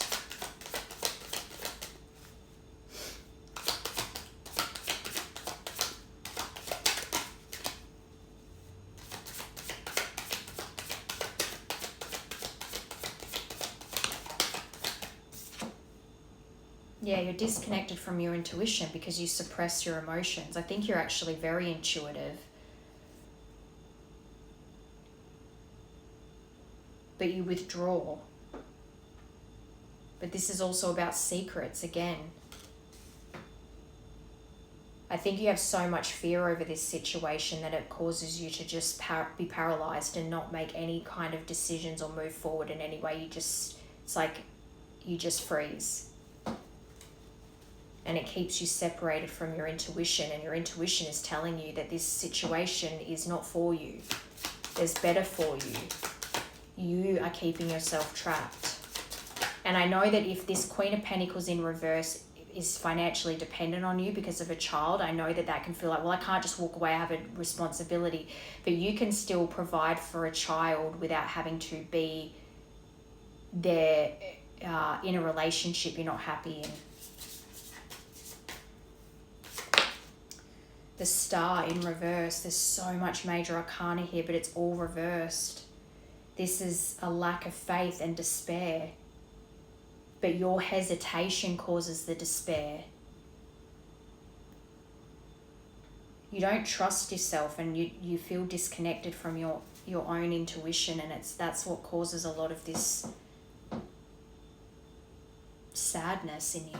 Yeah, you're disconnected from your intuition because you suppress your emotions. I think you're actually very intuitive. But you withdraw. But this is also about secrets again. I think you have so much fear over this situation that it causes you to just be paralyzed and not make any kind of decisions or move forward in any way. It's like you just freeze. And it keeps you separated from your intuition, and your intuition is telling you that this situation is not for you. There's better for you. You are keeping yourself trapped. And I know that if this Queen of Pentacles in reverse is financially dependent on you because of a child, I know that can feel like, well, I can't just walk away, I have a responsibility. But you can still provide for a child without having to be there in a relationship you're not happy in. The Star in reverse. There's so much major arcana here, but it's all reversed. This is a lack of faith and despair. But your hesitation causes the despair. You don't trust yourself, and you feel disconnected from your own intuition, and that's what causes a lot of this sadness in you.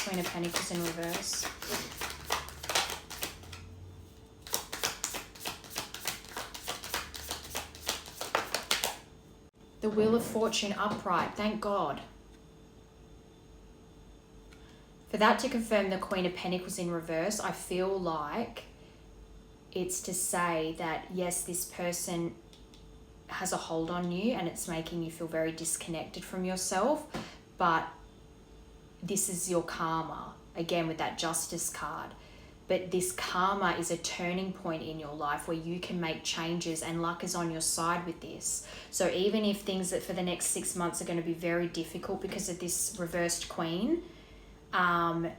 Queen of Pentacles in reverse. The Wheel of Fortune upright, thank God. For that to confirm the Queen of Pentacles in reverse, I feel like it's to say that, yes, this person has a hold on you and it's making you feel very disconnected from yourself, but this is your karma, again with that Justice card. But this karma is a turning point in your life where you can make changes, and luck is on your side with this. So even if things that for the next 6 months are going to be very difficult because of this reversed Queen, the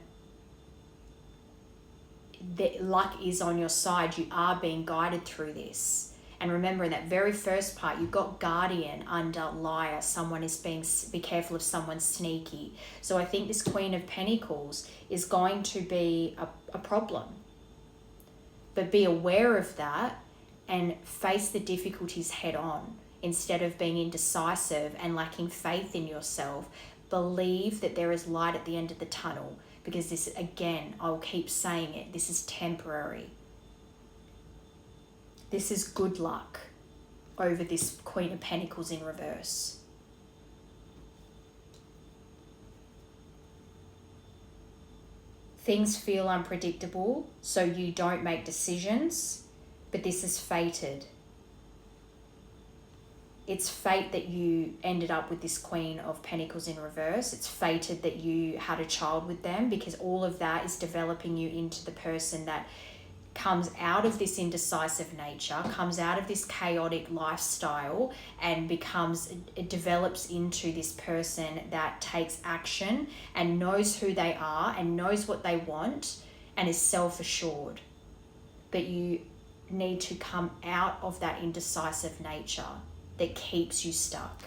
luck is on your side. You are being guided through this. And remember, in that very first part, you've got Guardian under Liar. Someone is be careful if someone's sneaky. So I think this Queen of Pentacles is going to be a problem. But be aware of that and face the difficulties head on instead of being indecisive and lacking faith in yourself. Believe that there is light at the end of the tunnel, because this, again, I'll keep saying it, this is temporary. This is good luck over this Queen of Pentacles in reverse. Things feel unpredictable, so you don't make decisions, but this is fated. It's fate that you ended up with this Queen of Pentacles in reverse. It's fated that you had a child with them, because all of that is developing you into the person that comes out of this indecisive nature, comes out of this chaotic lifestyle, and it develops into this person that takes action and knows who they are and knows what they want and is self-assured. But you need to come out of that indecisive nature that keeps you stuck.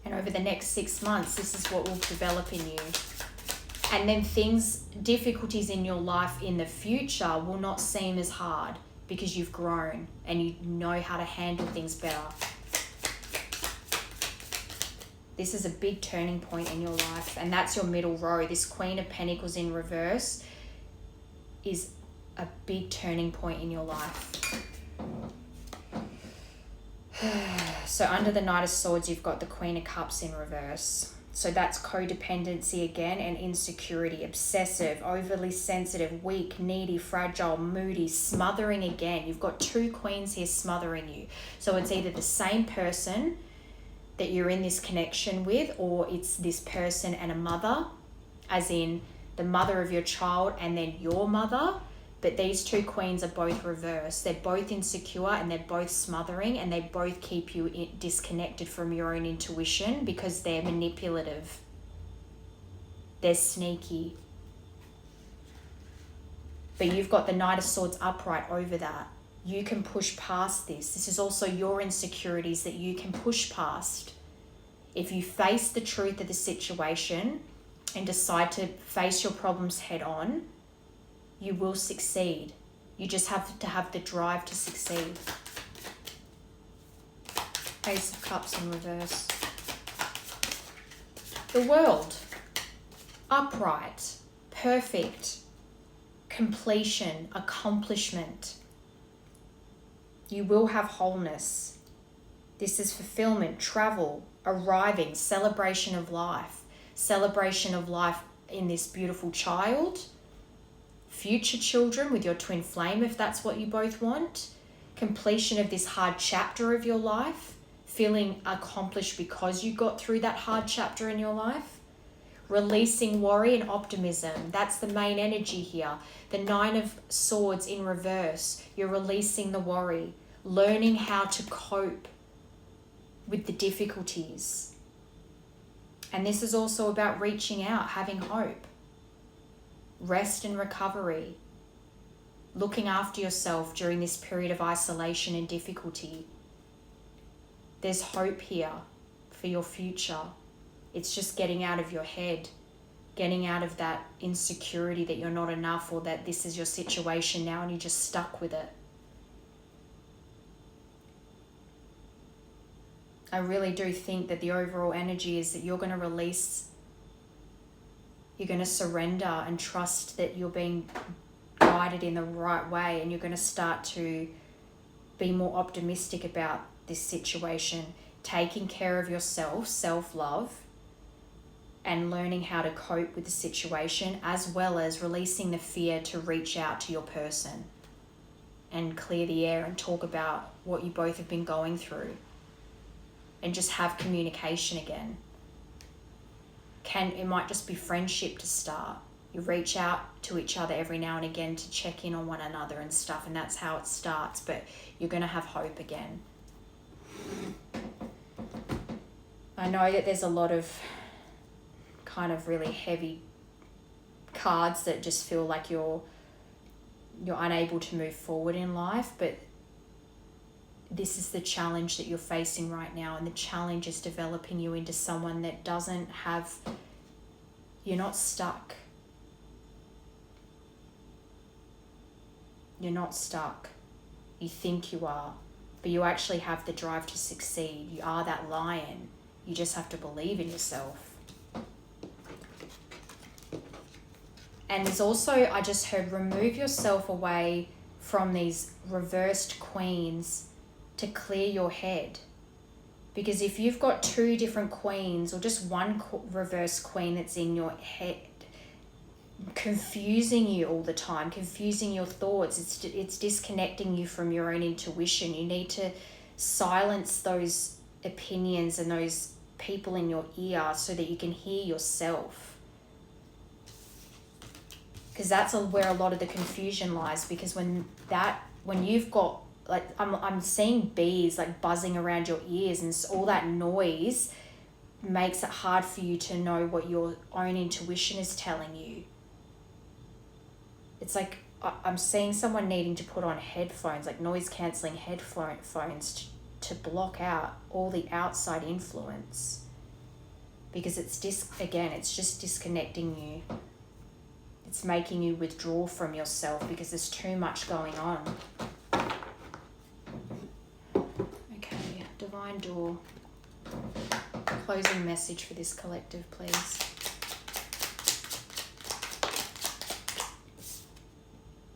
And over the next 6 months, this is what will develop in you. And then difficulties in your life in the future will not seem as hard because you've grown and you know how to handle things better. This is a big turning point in your life, and that's your middle row. This Queen of Pentacles in reverse is a big turning point in your life. So under the Knight of Swords, you've got the Queen of Cups in reverse. So that's codependency again, and insecurity, obsessive, overly sensitive, weak, needy, fragile, moody, smothering again. You've got 2 queens here smothering you. So it's either the same person that you're in this connection with, or it's this person and a mother, as in the mother of your child and then your mother. But these 2 queens are both reversed. They're both insecure and they're both smothering, and they both keep you disconnected from your own intuition because they're manipulative. They're sneaky. But you've got the Knight of Swords upright over that. You can push past this. This is also your insecurities that you can push past. If you face the truth of the situation and decide to face your problems head on, you will succeed. You just have to have the drive to succeed. Ace of Cups in reverse. The World. Upright. Perfect. Completion. Accomplishment. You will have wholeness. This is fulfillment, travel, arriving, celebration of life. Celebration of life in this beautiful child. Future children with your twin flame, if that's what you both want. Completion of this hard chapter of your life. feeling accomplished because you got through that hard chapter in your life. Releasing worry and optimism. That's the main energy here. The 9 of Swords in reverse. You're releasing the worry. Learning how to cope with the difficulties. And this is also about reaching out, having hope. Rest and recovery. Looking after yourself during this period of isolation and difficulty. There's hope here for your future. It's just getting out of your head, getting out of that insecurity that you're not enough or that this is your situation now and you're just stuck with it. I really do think that the overall energy is that you're going to release, you're going to surrender and trust that you're being guided in the right way, and you're going to start to be more optimistic about this situation, taking care of yourself, self-love, and learning how to cope with the situation, as well as releasing the fear to reach out to your person and clear the air and talk about what you both have been going through and just have communication again. It might just be friendship to start. You reach out to each other every now and again to check in on one another and stuff, and that's how it starts, but you're going to have hope again. I know that there's a lot of kind of really heavy cards that just feel like you're unable to move forward in life, but this is the challenge that you're facing right now, and the challenge is developing you into someone that doesn't have, you're not stuck. You're not stuck. You think you are, but you actually have the drive to succeed. You are that lion. You just have to believe in yourself. And there's also, I just heard, remove yourself away from these reversed queens to clear your head. Because if you've got 2 different queens or just one reverse queen that's in your head, confusing you all the time, confusing your thoughts, it's disconnecting you from your own intuition. You need to silence those opinions and those people in your ear so that you can hear yourself. Because that's where a lot of the confusion lies. Because when you've got, like, I'm seeing bees like buzzing around your ears, and all that noise makes it hard for you to know what your own intuition is telling you. It's like I'm seeing someone needing to put on headphones, like noise cancelling headphones to block out all the outside influence. Because it's just disconnecting you. It's making you withdraw from yourself because there's too much going on. Okay, Divine Door. Closing message for this collective, please.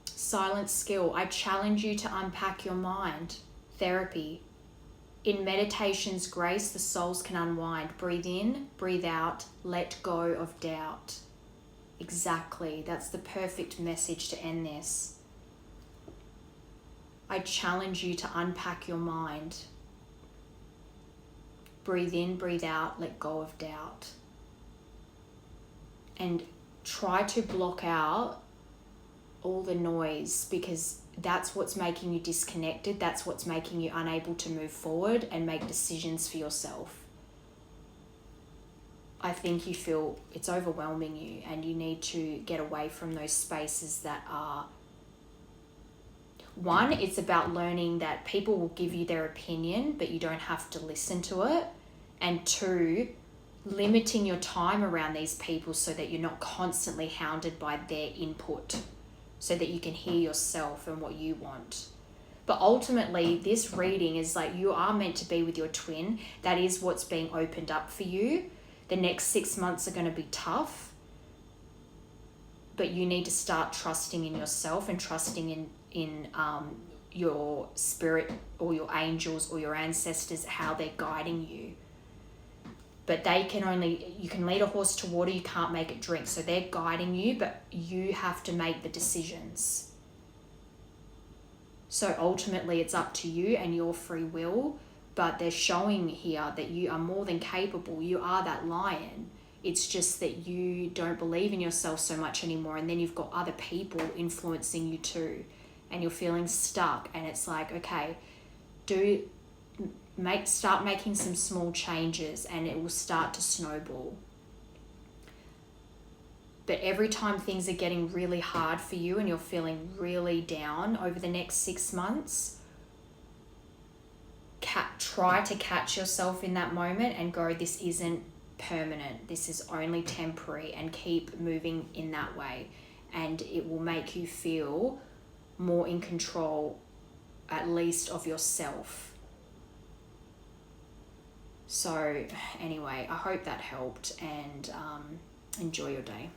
Silent skill. I challenge you to unpack your mind. Therapy. In meditation's grace, the souls can unwind. Breathe in, breathe out, let go of doubt. Exactly. That's the perfect message to end this. I challenge you to unpack your mind. Breathe in, breathe out, let go of doubt. And try to block out all the noise, because that's what's making you disconnected. That's what's making you unable to move forward and make decisions for yourself. I think you feel it's overwhelming you, and you need to get away from those spaces that are... One, it's about learning that people will give you their opinion, but you don't have to listen to it. And 2, limiting your time around these people so that you're not constantly hounded by their input, so that you can hear yourself and what you want. But ultimately, this reading is like, you are meant to be with your twin. That is what's being opened up for you. The next 6 months are going to be tough, but you need to start trusting in yourself and trusting in your spirit or your angels or your ancestors, how they're guiding you. But you can lead a horse to water, you can't make it drink. So they're guiding you, but you have to make the decisions. So ultimately it's up to you and your free will but they're showing here that you are more than capable. You are that lion. It's just that you don't believe in yourself so much anymore, and then you've got other people influencing you too, and you're feeling stuck. And it's like, okay, start making some small changes, and it will start to snowball. But every time things are getting really hard for you and you're feeling really down over the next 6 months, try to catch yourself in that moment and go, this isn't permanent, this is only temporary, and keep moving in that way. And it will make you feel more in control, at least of yourself. So anyway, I hope that helped, and enjoy your day.